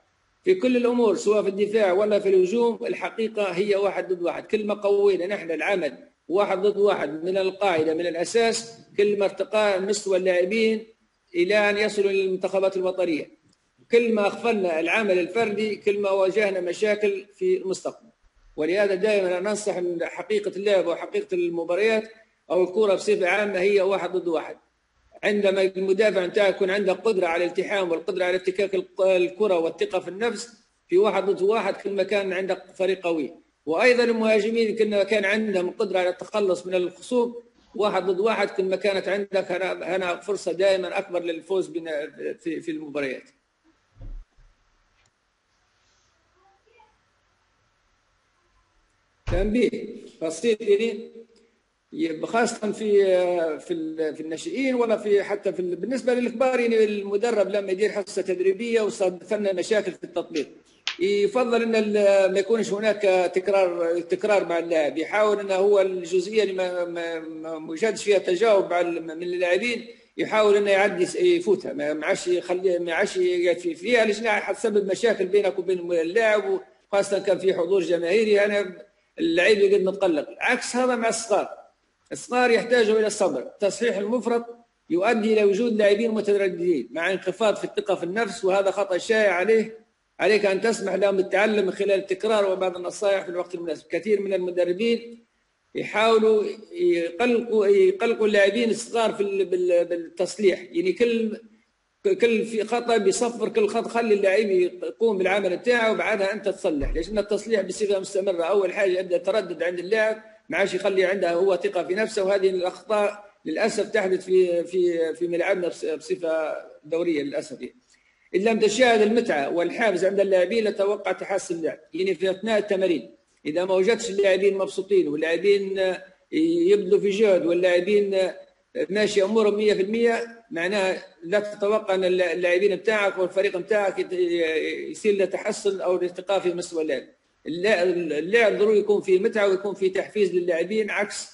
في كل الامور، سواء في الدفاع ولا في الهجوم، الحقيقه هي واحد ضد واحد. كل ما قوينا نحن العمل واحد ضد واحد من القاعده من الاساس، كل ما ارتقى مستوى اللاعبين الى ان يصلوا للمنتخبات الوطنيه. كل ما اغفلنا العمل الفردي كل ما واجهنا مشاكل في المستقبل. ولهذا دائما ننصح ان حقيقه اللعب وحقيقه المباريات او الكره بصفه عامه هي واحد ضد واحد. عندما المدافع نتاعك يكون عنده قدره على الالتحام والقدره على افتكاك الكره والثقه في النفس، في واحد ضد واحد كل ما كان عندك فريق قوي. وايضا المهاجمين كل ما كان عندهم القدره على التخلص من الخصوم، واحد ضد واحد كل ما كانت عندك هنا فرصه دائما اكبر للفوز في المباريات. تنبيه بسيط خاصة في الناشئين ولا في حتى بالنسبة للكبار. يعني المدرب لما يدير حصة تدريبية وصادفنا مشاكل في التطبيق، يفضل ان ما يكونش هناك تكرار مع اللاعب، يحاول انه هو الجزئية اللي ما وجدش فيها تجاوب من اللاعبين يحاول انه يعدي يفوتها، ما عادش يخليه، ما عادش فيها ليش حتسبب مشاكل بينك وبين اللاعب، وخاصة كان في حضور جماهيري يعني اللعيب يقعد متقلق. عكس هذا مع الصغار يحتاجوا الى الصبر. تصحيح المفرط يؤدي الى وجود لاعبين مترددين مع انخفاض في الثقه في النفس، وهذا خطا شائع. عليك ان تسمح لهم بالتعلم من خلال التكرار وبعض النصائح في الوقت المناسب. كثير من المدربين يحاولوا يقلقوا اللاعبين الصغار بالتصليح، يعني كل في خطا بيصفر كل خطا، خلي اللاعب يقوم بالعمل بتاعه وبعدها انت تصلح. ليش؟ ان التصليح بصيغه مستمره. اول حاجه يبدا تردد عند اللاعب ما عادش يخلي عنده هو ثقه في نفسه، وهذه الاخطاء للاسف تحدث في ملعبنا بصفه دوريه للاسف. إن لم تشاهد المتعة والحافز عند اللاعبين لتوقع تحسن اللعب. يعني في أثناء التمارين إذا ما وجدتش اللاعبين مبسوطين واللاعبين يبذلوا في جهد واللاعبين ماشي أمورهم 100%، معناها لا تتوقع أن اللاعبين بتاعك والفريق بتاعك يصير له تحسن أو ارتقاء في مستوى اللعب. اللعب ضروري يكون فيه متعة ويكون فيه تحفيز للاعبين. عكس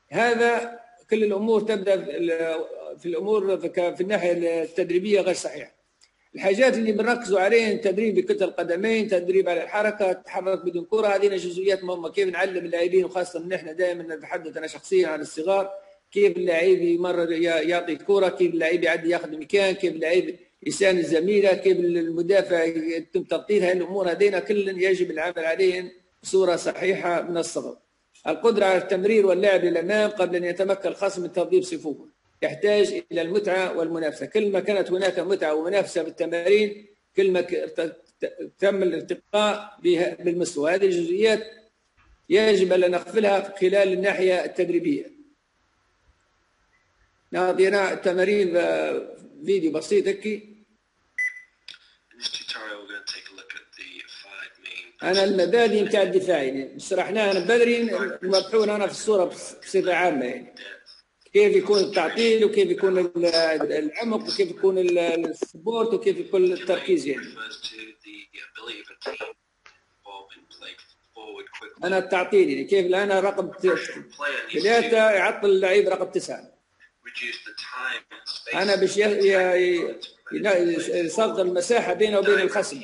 هذا كل الأمور تبدأ في الأمور في الناحية التدريبية غير صحيحة. الحاجات اللي بنركزوا عليها تدريب بكتل القدمين، تدريب على الحركه، تحرك بدون كره، هذه جزئيات مهمه. كيف نعلم اللاعبين، وخاصه ان احنا دائما نتحدث انا شخصيا عن الصغار، كيف اللاعب يمرر يعطي الكره، كيف اللاعب يعدي ياخذ مكان، كيف اللاعب يساند زميله، كيف المدافع يتم تغطية. هذه الامور هذين كل يجب العمل عليهم بصوره صحيحه من الصغر. القدره على التمرير واللعب للامام قبل ان يتمكن الخصم من توظيف صفوفه يحتاج إلى المتعة والمنافسة. كل ما كانت هناك متعة ومنافسة بالتمارين كل ما تم الارتقاء بالمستوى. هذه الجزئيات يجب أن نغفلها خلال الناحية التدريبية. نعطينا تمارين فيديو بسيط هيك. أنا المبادئ نتاع الدفاع يعني شرحناها أنا بدري، مبحون أنا في الصورة بصفة عامة، يعني كيف يكون التعطيل وكيف يكون العمق وكيف يكون السبورت وكيف يكون التركيز. يعني أنا التعطيل يعني كيف الآن رقم 3 يعطل اللعيب رقم 9، أنا باش يصغر المساحة بينه وبين الخصم.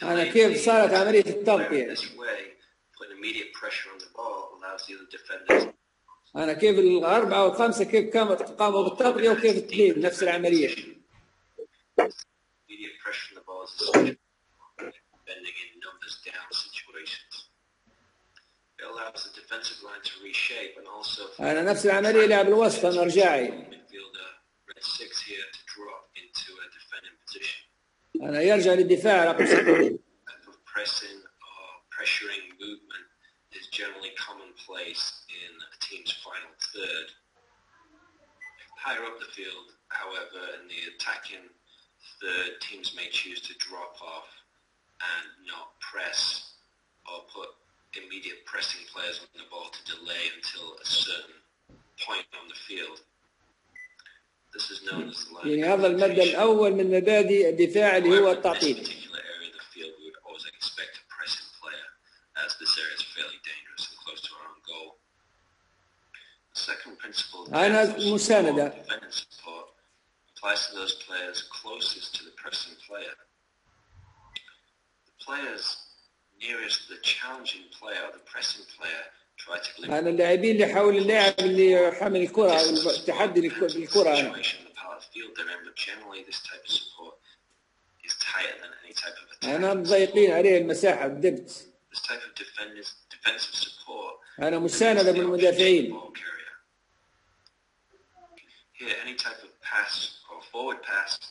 أنا كيف صارت عملية التغطية، أنا كيف الأربعة والخمسة كيف قاموا بالتغطية وكيف التنين نفس العملية. أنا نفس العملية لاعب الوسط أنا رجاعي، أنا يرجع للدفاع رقم 6. Higher up the field, however, in the attacking third, teams may choose to drop off and not press or put immediate pressing players on the ball to delay until a certain point on the field. This is known as the line. يعني هذا المبدأ الأول من مبادئ الدفاع اللي هو التعطيل. أنا مساندة. Applies to those players closest to the pressing player. The players nearest the challenging player or the pressing player try to. أنا اللاعبين اللي حول اللاعب اللي حامل الكرة أو التحدي بالكرة أنا مضيقين عليه المساحة بدبت. أنا مساندة من المدافعين.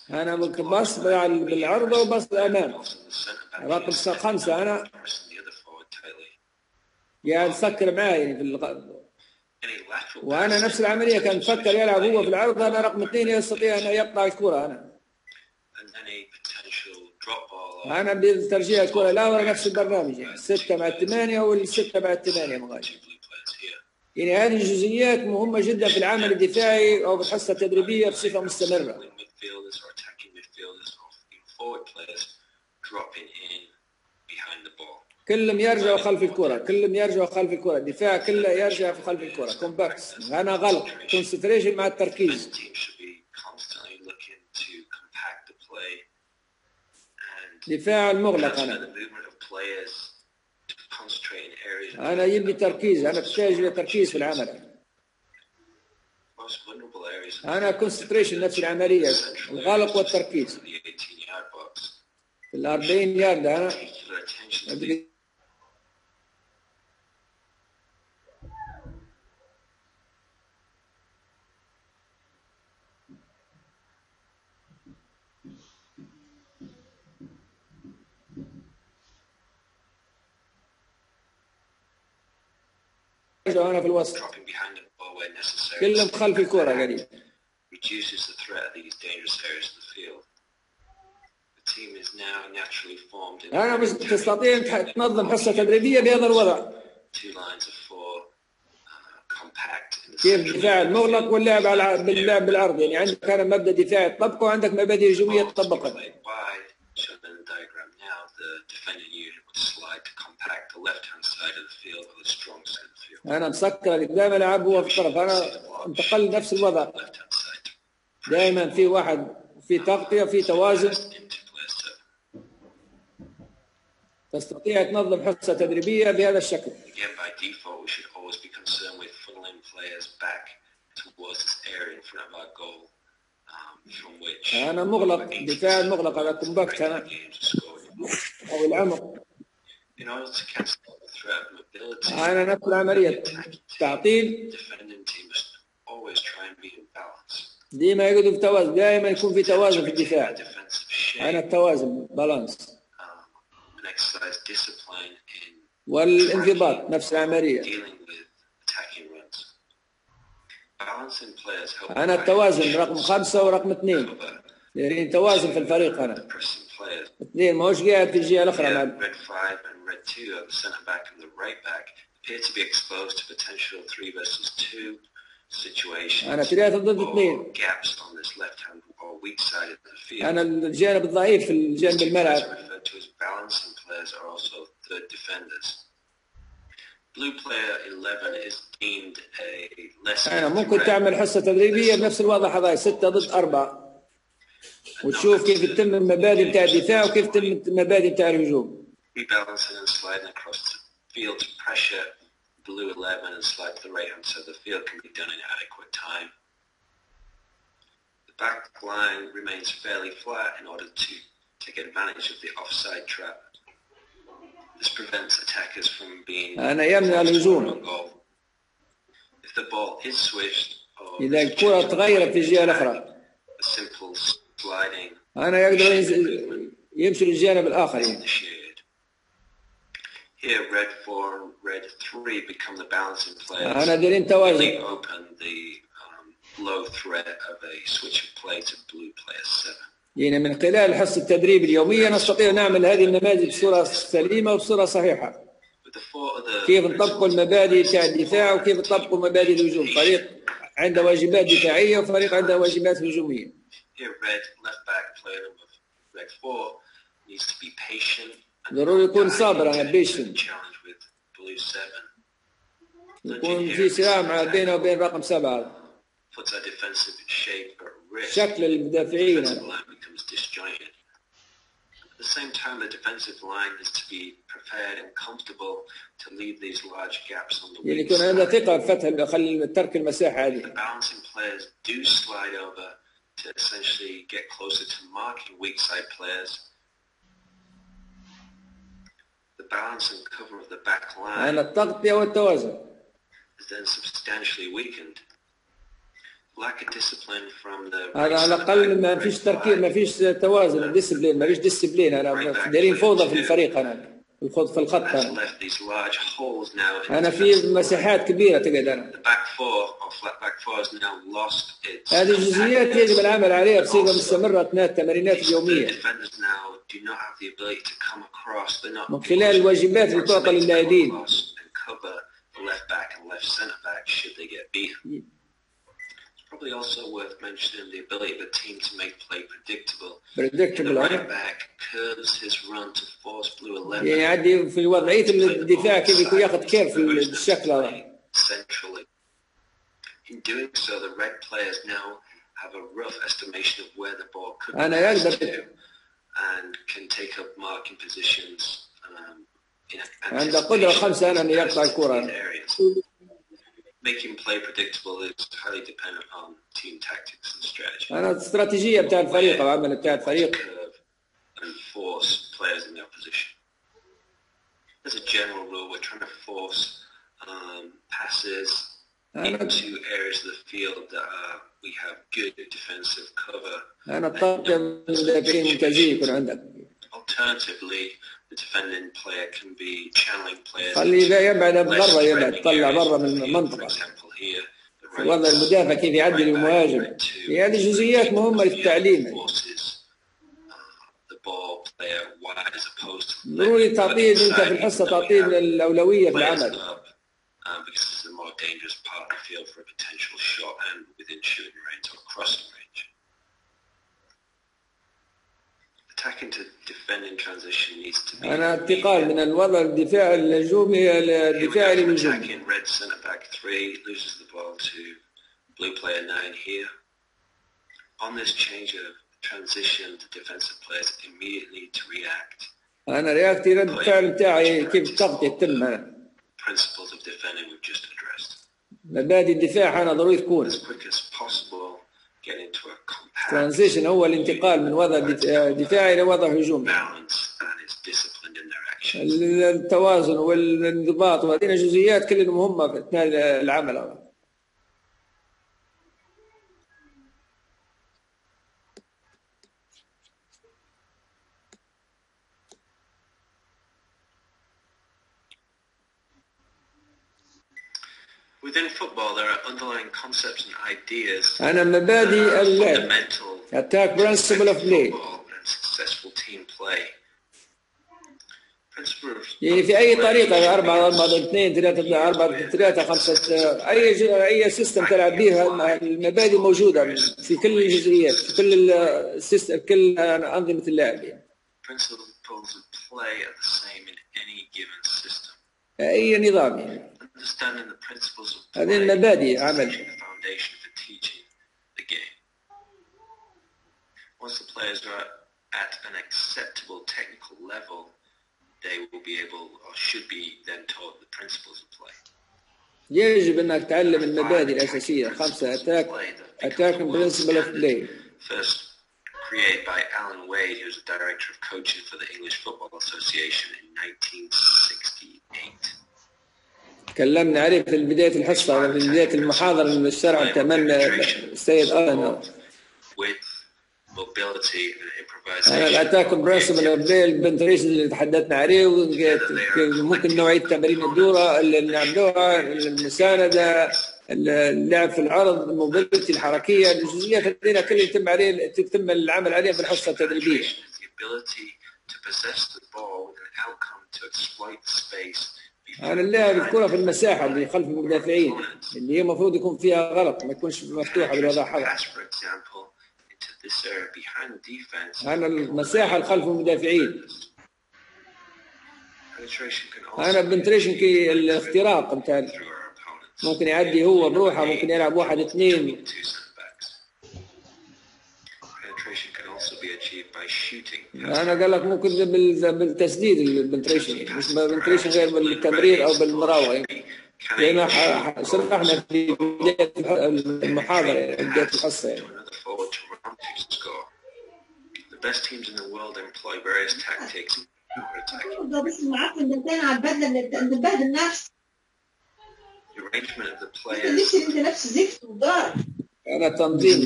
أنا بص بالعرضة وبص بالأمام. رقم 5 أنا قاعد يفكر معاي في وأنا نفس العملية كان يفكر يلعب هو في العرض، أنا رقم 2 يستطيع أن يقطع الكرة. أنا بترجيع الكرة لا ولا نفس البرنامج، يعني 6 مع 8 وال6 مع 8 مغاير. يعني هذه الجزئيات مهمة جدا في العمل الدفاعي أو في الحصة التدريبية بصفة مستمرة. كلهم يرجعوا خلف الكرة، كلهم يرجعوا خلف الكرة، الدفاع كله يرجع في خلف الكرة، كومباكس. أنا غلط، كونسنتريشن مع التركيز. دفاع المغلق. أنا يبني تركيز، أنا بحتاج إلى تركيز في العمل. أنا كونسنتريشن نفس العملية، الغلق والتركيز. في 40 يارد أنا وأنا في الوسط، dropping behind the ball where necessary, كلهم خلف الكرة قليل. reduces the threat of these dangerous areas of the field. The team is now naturally formed in أنا مش تستطيع أن تنظم حصة تدريبية بهذا الوضع. two lines of four, compact in the كيف central دفاع area. المغلق واللعب باللعب بالعرض، يعني عندك أنا مبدأ دفاعي تطبقه وعندك مبادئ هجومية تطبقها. Played wide, shown in the diagram now. The defending unit would slide to compact the left-hand side of the field or the strong side of the field. أنا مسكر قدام ألعب هو في الطرف، أنا انتقل نفس الوضع، Left-hand side. دائما في واحد في تغطية في توازن. Into player 7. تستطيع تنظم حصة تدريبية بهذا الشكل. Again, by default, we should always be concerned with funneling players back towards this area in front of our goal, from which أنا مغلق، دفاع المغلق على كومباكت أنا أو العمق. in order to cancel the threat of mobility, أنا نفس العملية تعطيل، defending team must always try and be in balance. ديما يقعدوا في توازن، دائما يكون في توازن في الدفاع. Defensive shape, أنا التوازن بالانس and exercise discipline in والانضباط نفس العملية. dealing with attacking runs. Balancing players help أنا التوازن رقم 5 ورقم 2، يعني توازن في الفريق. أنا pressing players. 2 ما هوش قاعد في الجهة الأخرى. Red 5 and red 2 are the centre back and the right back appear to be exposed to potential 3 versus 2 situations. أنا 3 ضد 2. or gaps on this left hand or weak side of the field. أنا الجانب الضعيف في الجانب الملعب. Referred to as balancing players are also third defenders. Blue player 11 is deemed a less أنا ممكن تعمل حصة تدريبية بنفس الوضع هذا 6 ضد 4 وتشوف كيف تتم المبادئ بتاع الدفاع وكيف تتم المبادئ بتاع الهجوم. rebalancing and sliding across the field to pressure blue 11 and slide to the right hand side of the field can be done in adequate time. The back line remains fairly flat in order to take advantage of the offside trap. This prevents attackers from being أنا يمنع الهجوم. on goal. If the ball is switched or إذا الكرة تغيرت في الجهة الأخرى، a simple sliding أنا يقدر يمشي للجانب الآخر. يعني. initiated. Here, red 4 and red 3 become the balancing players. أنا دايرين Really توازن. open the low threat of a switch of play to blue player 7. يعني من خلال حصة التدريب اليومية نستطيع نعمل هذه النماذج بصورة سليمة وبصورة صحيحة. With the 4 other كيف نطبق المبادئ بتاع الدفاع وكيف نطبق مبادئ الهجوم. فريق عنده واجبات دفاعية وفريق عنده واجبات هجومية. Here, red left back player number red 4 needs to be patient and ضروري يكون صابر. أنا patient challenge with blue 7. يكون في صراع بينه وبين رقم 7. Puts our defensive shape at risk. شكل المدافعين. Defensive line becomes disjointed. At the same time, the defensive line is to be prepared and comfortable to leave these large gaps on the يعني weak يكون عنده side. ثقة بفتح خلي ترك المساحة The هذه. balancing players do slide over to essentially get closer to marking weak side players. The balance and cover of the back line أنا التغطية والتوازن. is then substantially weakened. Lack of discipline from the هذا على الأقل ما فيش تركيز، ما فيش توازن، ديسبلين، ما فيش ديسبلين. أنا دايرين فوضى في الفريق. أنا في الخط. has أنا left these large holes now in أنا the في defensive مساحات كبيرة تقعد. أنا The back 4 or flat back 4 has now lost its هذه الجزئيات يجب العمل عليها بصيغة مستمرة أثناء التمارينات the اليومية defenders now do not have the ability to come across. They're not من خلال الواجبات اللي تعطى للاعبين. and cover the left back and left centre back should they get beaten. It's probably also worth mentioning the ability of a team to make play predictable. The right back curves his run to force blue 11 يعني عندي في وضعية الدفاع كيف يكون ياخذ كير في الشكل هذا. centrally. In doing so, the red players now have a rough estimation of where the ball could أنا pass يقدر to and can take up marking positions in عنده قدرة 5 أنا أن يقطع الكرة. areas. Making play predictable is highly dependent on team tactics and strategy. أنا الاستراتيجية بتاع الفريق العمل بتاع الفريق. Curve and force players in their position. As a general rule, we're trying to force passes into areas of the field that we have good defensive cover. أنا الطاقة المدافعين ممتازين يكون عندك. Alternatively, the defending player can be channeling players. خليه يبعد برا، يبعد طلع برا من المنطقة. في وضع المدافع كيف يعدل المهاجم، في هذه جزئيات مهمة للتعليم. ضروري تعطيه أنت في الحصة، تعطيه الأولوية في العمل. أنا انتقال من الوضع الدفاع الهجومي إلى الدفاع الهجومي. أنا رياكتي رد الفعل بتاعي كيف التغطية تتم. مبادئ الدفاع أنا ضروري تكون ترانزيشن، هو الانتقال من وضع دفاعي إلى وضع هجومي. التوازن والانضباط وهذه جزئيات كلها مهمة في أثناء العمل. Within football, there are underlying concepts and ideas. أنا مبادئ اللعب. Attack principle of play. يعني في أي طريقة 4-4-2 3-4-3 5 أي سيستم تلعب بها، المبادئ موجودة في كل الجزئيات، في كل السيستم، كل أنظمة اللعب. أي نظام يعني. هذه المبادئ عمل. Once the players are at an acceptable technical level, they will be able or should be then taught the principles of play. يجب أنك تعلم المبادئ الأساسية 5 attack principle of play. First created by Alan Wade, who was the director of coaching for the English Football Association in 1968. تكلمنا عليه في بداية الحصة، في بداية المحاضرة من الشرع تمنى السيد أنا. أنا الأتاك برنسبل أوف بلاي البنتريشن اللي تحدثنا عليه، ممكن نوعية تمارين الدورة اللي نعملوها، المساندة، اللعب في العرض، الموبيلتي الحركية، الجزئيات هذه كلها يتم العمل عليها في الحصة التدريبية. أنا اللاعب الكرة في المساحة اللي خلف المدافعين اللي هي المفروض يكون فيها غلط، ما تكونش مفتوحة بالوضع حرة. أنا المساحة الخلف المدافعين. أنا بنتريشن كي الاختراق مثلا ممكن يعدي هو بروحه، ممكن يلعب 1-2. أنا قال لك ممكن بالتسديد البنتريشن، مش بالبنتريشن غير بالتمرير أو بالمراوغة. لأن شرحنا في بداية المحاضرة بداية الحصة يعني. Best teams in the world employ various tactics. The arrangement of the players. أنا تنظيم.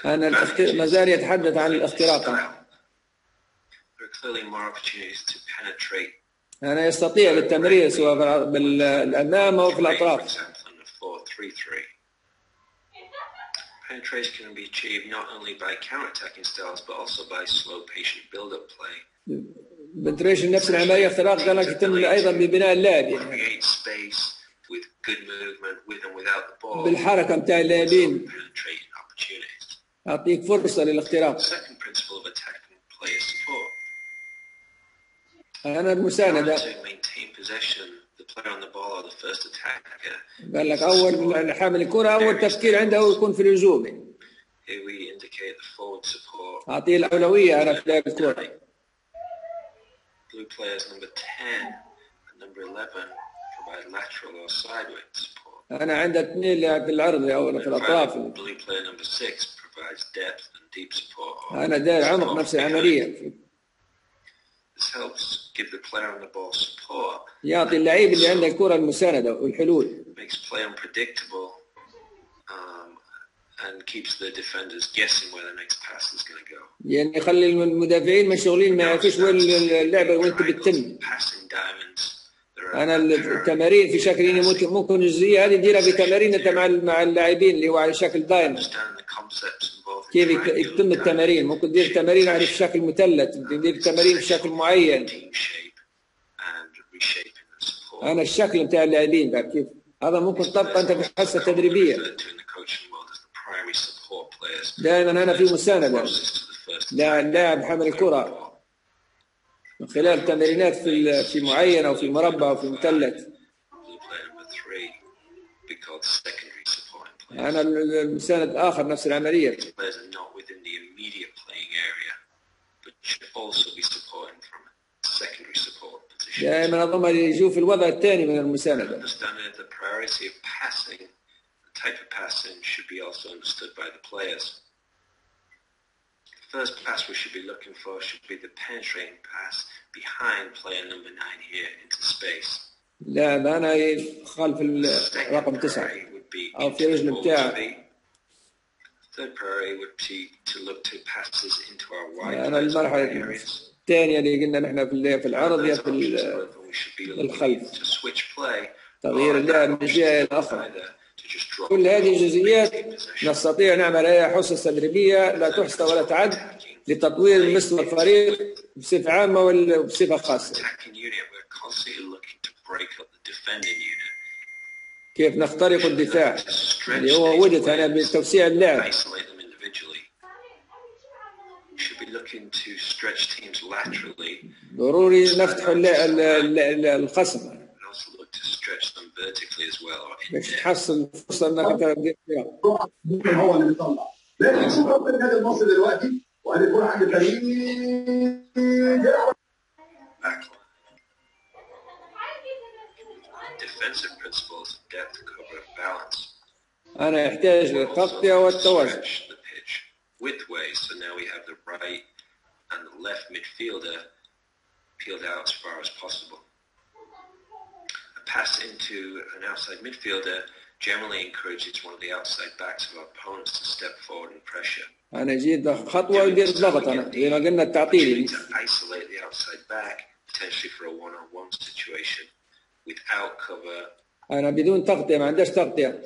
أنا ما زال يتحدث عن الاختراق. أنا يستطيع بالتمرير سواء بالأمام أو في الأطراف. Penetration can be achieved not only by counter-attacking styles but also by slow, patient build-up play. Penetration نفس العملية اختراق قال لك يتم أيضا ببناء اللاعب يعني. Create space with good movement with and without the ball. بالحركة متاع اللاعبين. أعطيك فرصة للاختراق. Second principle of attacking play is support. أنا المساندة. Maintain possession. On the ball or the first attacker. قال لك أول حامل الكرة أول تفكير عنده هو يكون في الهجوم. Here we indicate the forward support. أعطيه الأولوية أنا في لعب الكرة. Blue players number 10 and number 11 provide lateral or sideways support. أنا عندي 2 لاعب في العرض أو في الأطراف. Blue player number 6 provides depth and deep support. أنا داير عمق نفس العملية. This helps give the player on the ball support. يعطي اللعيب اللي عنده الكرة المساندة والحلول. Makes play unpredictable. and keeps the defenders guessing where the next pass is going to go. يعني يخلي المدافعين مشغولين ما يعرفوش وين اللعبه وين بتتم. Passing diamonds. انا التمارين في شكل ممكن الجزئيه هذه نديرها في تمارين مع اللاعبين اللي هو على شكل دايم. كيف يتم التمارين؟ ممكن تدير تمارين على شكل مثلث، تدير تمارين بشكل معين. انا الشكل بتاع اللاعبين بقى كيف هذا ممكن تطبق انت في الحصه التدريبيه. دائما انا في مسانده لاعب حمل الكره من خلال تمرينات في معين او في مربع او في مثلث. انا المساند اخر نفس العمليه. دائما اضمن يجوا في الوضع الثاني من المسانده. The first pass we should be looking for should be the penetrating pass behind player number 9 here into space. لا أنا خلف الرقم 9 أو في رجل بتاعه. Third priority would be to look to passes into our wide أنا المرحلة الثانية اللي قلنا نحن في العرض يا في الخلف. تغيير اللعب من جهة إلى أخرى. كل هذه الجزئيات نستطيع نعمل عليها حصص تدريبية لا تحصى ولا تعد لتطوير مستوى الفريق بصفة عامة وبصفة خاصة. كيف نخترق الدفاع اللي هو ودت أنا بتوسيع اللعب. ضروري نفتح الخصم باش تحصل فرصه انك تدير فيها. ممكن هو اللي بيطلع، لكن شوف رب النادي المصري دلوقتي وهنكون الكره عند فريق. انا يحتاج للتغطيه والتوازن. And the left midfielder peeled out as far as possible. A pass into an outside midfielder generally encourages one of the outside backs of our opponents to step forward and pressure. أنا جيت خطوة وندير ضغط أنا زي ما قلنا التعطيل. To isolate the outside back potentially for a one-on-one situation without cover. أنا بدون تغطية ما عنديش تغطية.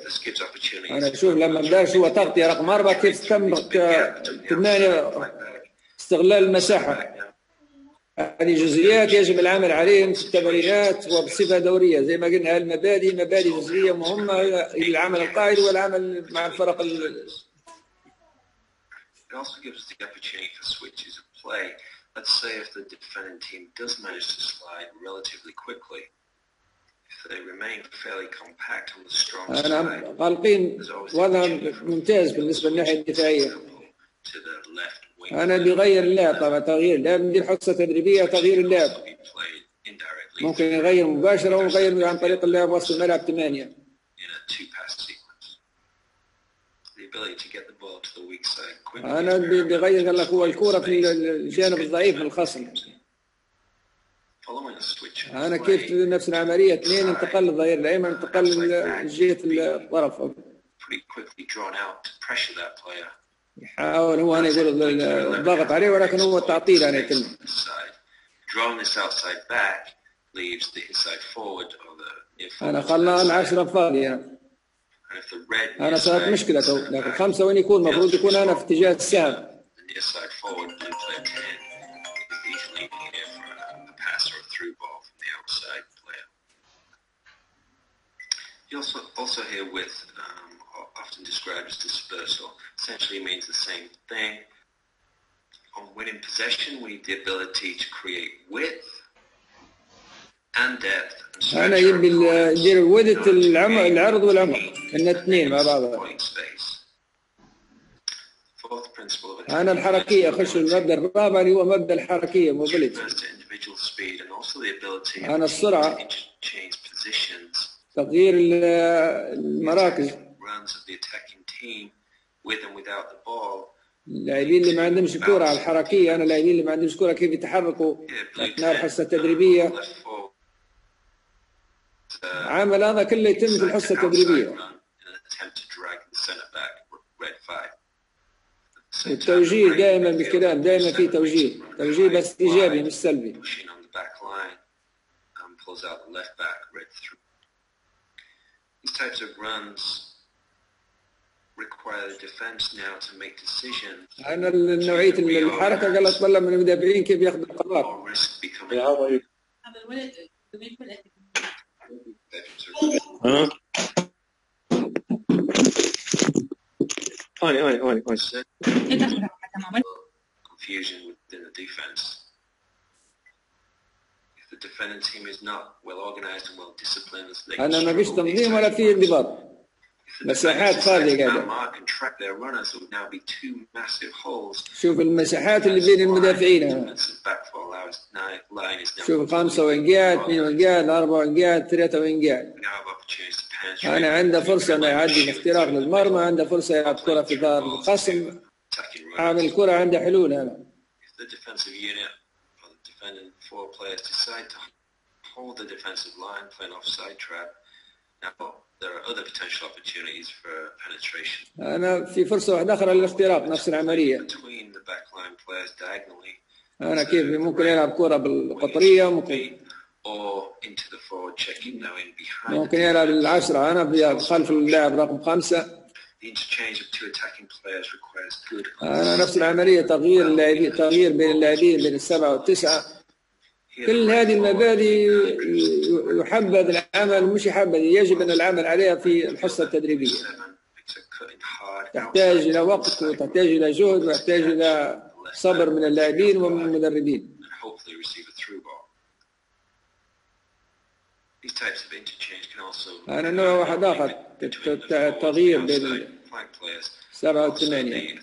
أنا أشوف لما بداش هو تغطية رقم 4 كيف تم استغلال المساحة. هذه جزئيات يجب العمل عليهم في التمرينات وبصفة دورية زي ما قلنا. المبادئ مبادئ جزئية مهمة للعمل القائد والعمل مع الفرق. It also gives the opportunity for switches of play. Let's say if the defending team does manage to slide relatively quickly, if they remain fairly compact on the strong side, أنا قلقين وضع ممتاز بالنسبة للناحية الدفاعية. to the left wing. أنا بغير اللعب طبعا تغيير اللعب ندير حصة تدريبية تغيير اللعب. ممكن يغير مباشرة ويغير عن طريق اللعب وسط الملعب 8. أنا بغير قال لك هو الكرة في الجانب الضعيف من الخصم. أنا كيف نفس العملية 2 انتقل للظهير الأيمن انتقل لجهة الطرف. يحاول هو أنا يقول الضغط عليه ولكن هو التعطيل أنا يتم. أنا خلنا 10 فاضية. أنا صارت مشكلة تو لكن 5 وين يكون المفروض يكون أنا في اتجاه السهم. Also here with often described as dispersal, essentially means the same thing. On winning possession, we need the ability to create width and depth. أنا يبي ندير الويدث العرض والعمق إن 2 مع بعض. أنا الحركية أخش المبدأ الرابع اللي هو مبدأ الحركية موبيليتي. أنا السرعة تغيير المراكز. اللاعبين اللي ما عندهمش كرة على الحركية أنا اللاعبين اللي ما عندهمش كرة كيف يتحركوا أثناء الحصة التدريبية. عمل هذا كله يتم في الحصة التدريبية. التوجيه دائما بالكلام، دائما في توجيه بس ايجابي مش سلبي. These types of runs require the defense now to make decisions. أنا نوعية الحركة قال أتطلب من المدافعين كيف ياخذوا القرار. Confusion within the defense. If the defending team is not well organized and well disciplined, أنا ما فيش تنظيم ولا في انضباط. مساحات فاضية قاعدة. شوف المساحات اللي بين المدافعين. شوف 5 وين قاعد، 2 وين قاعد، 4 وين قاعد، 3 وين قاعد. أنا عنده فرصة إنه يعدي اختراق للمرمى، عنده فرصة يلعب كرة في ظهر الخصم. عامل كرة عنده حلول أنا. There are other potential opportunities for penetration. أنا في فرصة واحدة أخرى للاختراق نفس العملية. Between the backline players diagonally. أنا كيف ممكن يلعب كرة بالقطرية ممكن. Or into the forward checking now in behind. ممكن يلعب العشرة أنا خلف اللاعب رقم 5. The interchange of two attacking players requires good. أنا نفس العملية تغيير بين اللاعبين بين 7 و9. كل هذه المبادئ يحبذ العمل مش يحبذ، يجب أن العمل عليها في الحصة التدريبية. تحتاج إلى وقت وتحتاج إلى جهد وتحتاج إلى صبر من اللاعبين ومن المدربين. أنا نوع واحد آخر تغيير بين 7 و 8.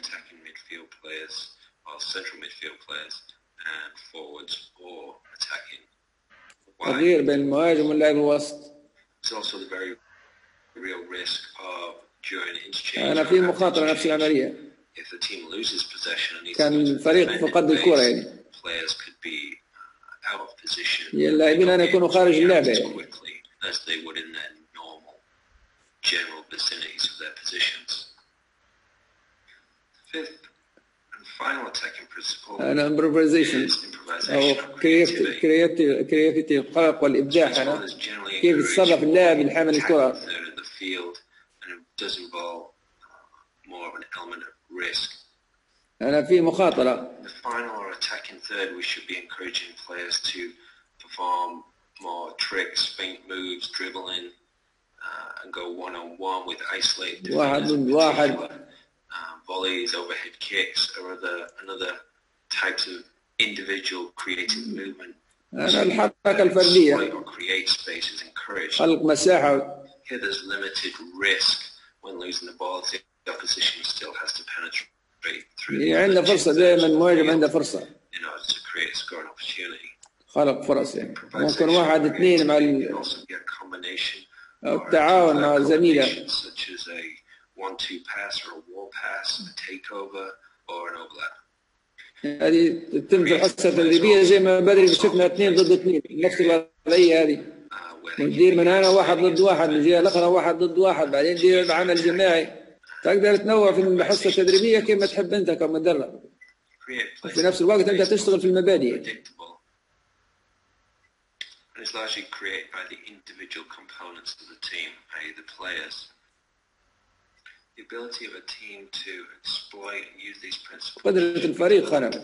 تغيير بين المهاجم واللاعب الوسط. أنا في مخاطرة نفس العملية. كان الفريق فقد الكرة يعني. اللاعبين أن يكونوا خارج اللعبة يعني. أنا improvisation أو creativity القلق والإبداع. أنا كيف يتصرف اللاعب اللي حامل الكرة. أنا في مخاطرة. واحد ضد واحد. Volleys, overhead kicks, or another types of individual creative movement. أنا الحركة الفردية. Create space is encouraged. خلق مساحة. Here there's limited risk when losing the ball. The opposition still has to penetrate through. عنده فرصة دائما مهاجم عنده فرصة. In order to create a scoring opportunity. خلق فرص يعني. ممكن 1 2 مع التعاون مع زميله. Such as a 1-2 pass or a wall pass, a takeover or an overlap. هذه تتم في الحصة التدريبية زي ما بدري شفنا 2 ضد 2 نفس الوضعية هذه. ندير من هنا 1 ضد 1، من الجهة الأخرى 1 ضد 1، بعدين ندير عمل جماعي. تقدر تنوع في الحصة التدريبية كيف ما تحب أنت كمدرب. في نفس الوقت أنت تشتغل في المبادئ. It's largely created by the individual components of the team, i.e. the players. The ability of a team to exploit and use these principles قدرة الفريق خلق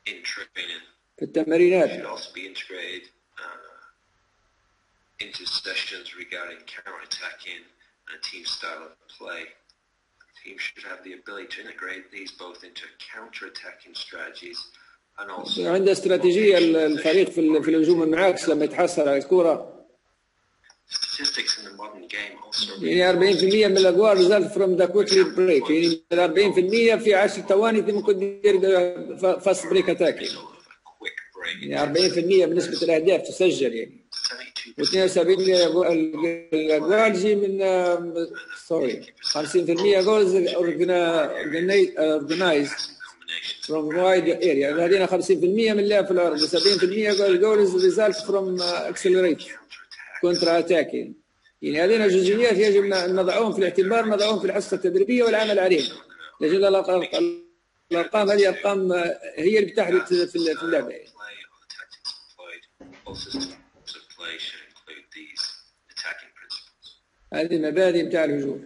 in training في التمرينات should also be integrated into sessions regarding counter-attacking and a team style of play. The team should have the ability to integrate these both into counter-attacking strategies and also عنده استراتيجية الفريق في الهجوم المعاكس لما يتحصل على الكرة. Statistics in the modern game also يعني 40% من الأجوال result from the quickly break. يعني 40% في 10 ثواني ممكن تدير fast break attack. يعني 40% بنسبة الأهداف تسجل يعني. و72% الأجوال جي من 50% goals organized from wide area. هذين 50% من اللعب في الأرض، 70% goals result from accelerate كونترا اتاكي. يعني هذين جزئيات يجب ان نضعهم في الاعتبار، نضعهم في الحصه التدريبيه والعمل عليهم لاجل الارقام هذه ارقام هي اللي بتحدث في اللعبه. هذه مبادئ بتاع الهجوم.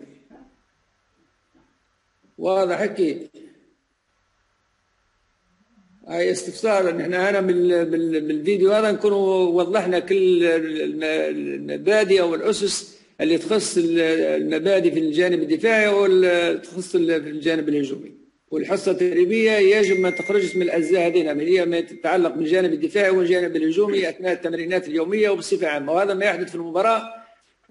واضح هيك. هاي استفسار ان احنا هنا بالفيديو هذا نكون وضحنا كل المبادئ او الاسس اللي تخص المبادئ في الجانب الدفاعي وتخص في الجانب الهجومي. والحصه التدريبيه يجب ما تخرجش من الاجزاء هذين، هي ما تتعلق بالجانب الدفاعي والجانب الهجومي اثناء التمرينات اليوميه وبصفه عامه، وهذا ما يحدث في المباراه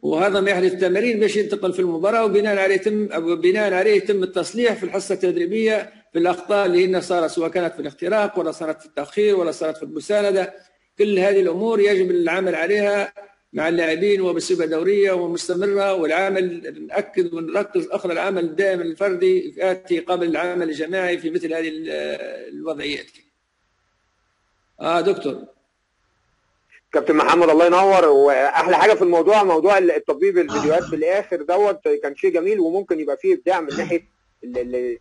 وهذا ما يحدث التمارين باش ينتقل في المباراه، وبناء عليه يتم التصليح في الحصه التدريبيه في الاخطاء اللي هي صارت، سواء كانت في الاختراق ولا صارت في التاخير ولا صارت في المسانده. كل هذه الامور يجب العمل عليها مع اللاعبين وبصفه دوريه ومستمره، والعمل ناكد ونركز اخر العمل الدائم الفردي ياتي قبل العمل الجماعي في مثل هذه الوضعيات. دكتور كابتن محمد الله ينور. واحلى حاجه في الموضوع موضوع التطبيق الفيديوهات في الاخر دوت كان شيء جميل، وممكن يبقى فيه ابداع من ناحيه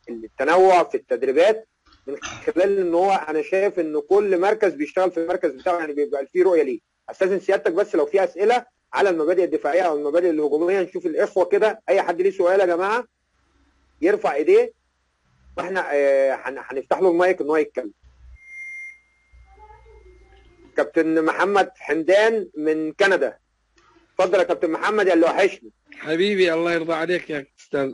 التنوع في التدريبات، من خلال ان هو انا شايف ان كل مركز بيشتغل في المركز بتاعه، يعني بيبقى فيه رؤيه ليه. استاذن سيادتك بس لو في اسئله على المبادئ الدفاعيه او المبادئ الهجوميه، نشوف الاخوه كده، اي حد ليه سؤال يا جماعه يرفع ايديه واحنا هنفتح له المايك ان هو يتكلم. كابتن محمد حمدان من كندا، اتفضل يا كابتن محمد يا اللي وحشني. حبيبي الله يرضى عليك يا استاذ.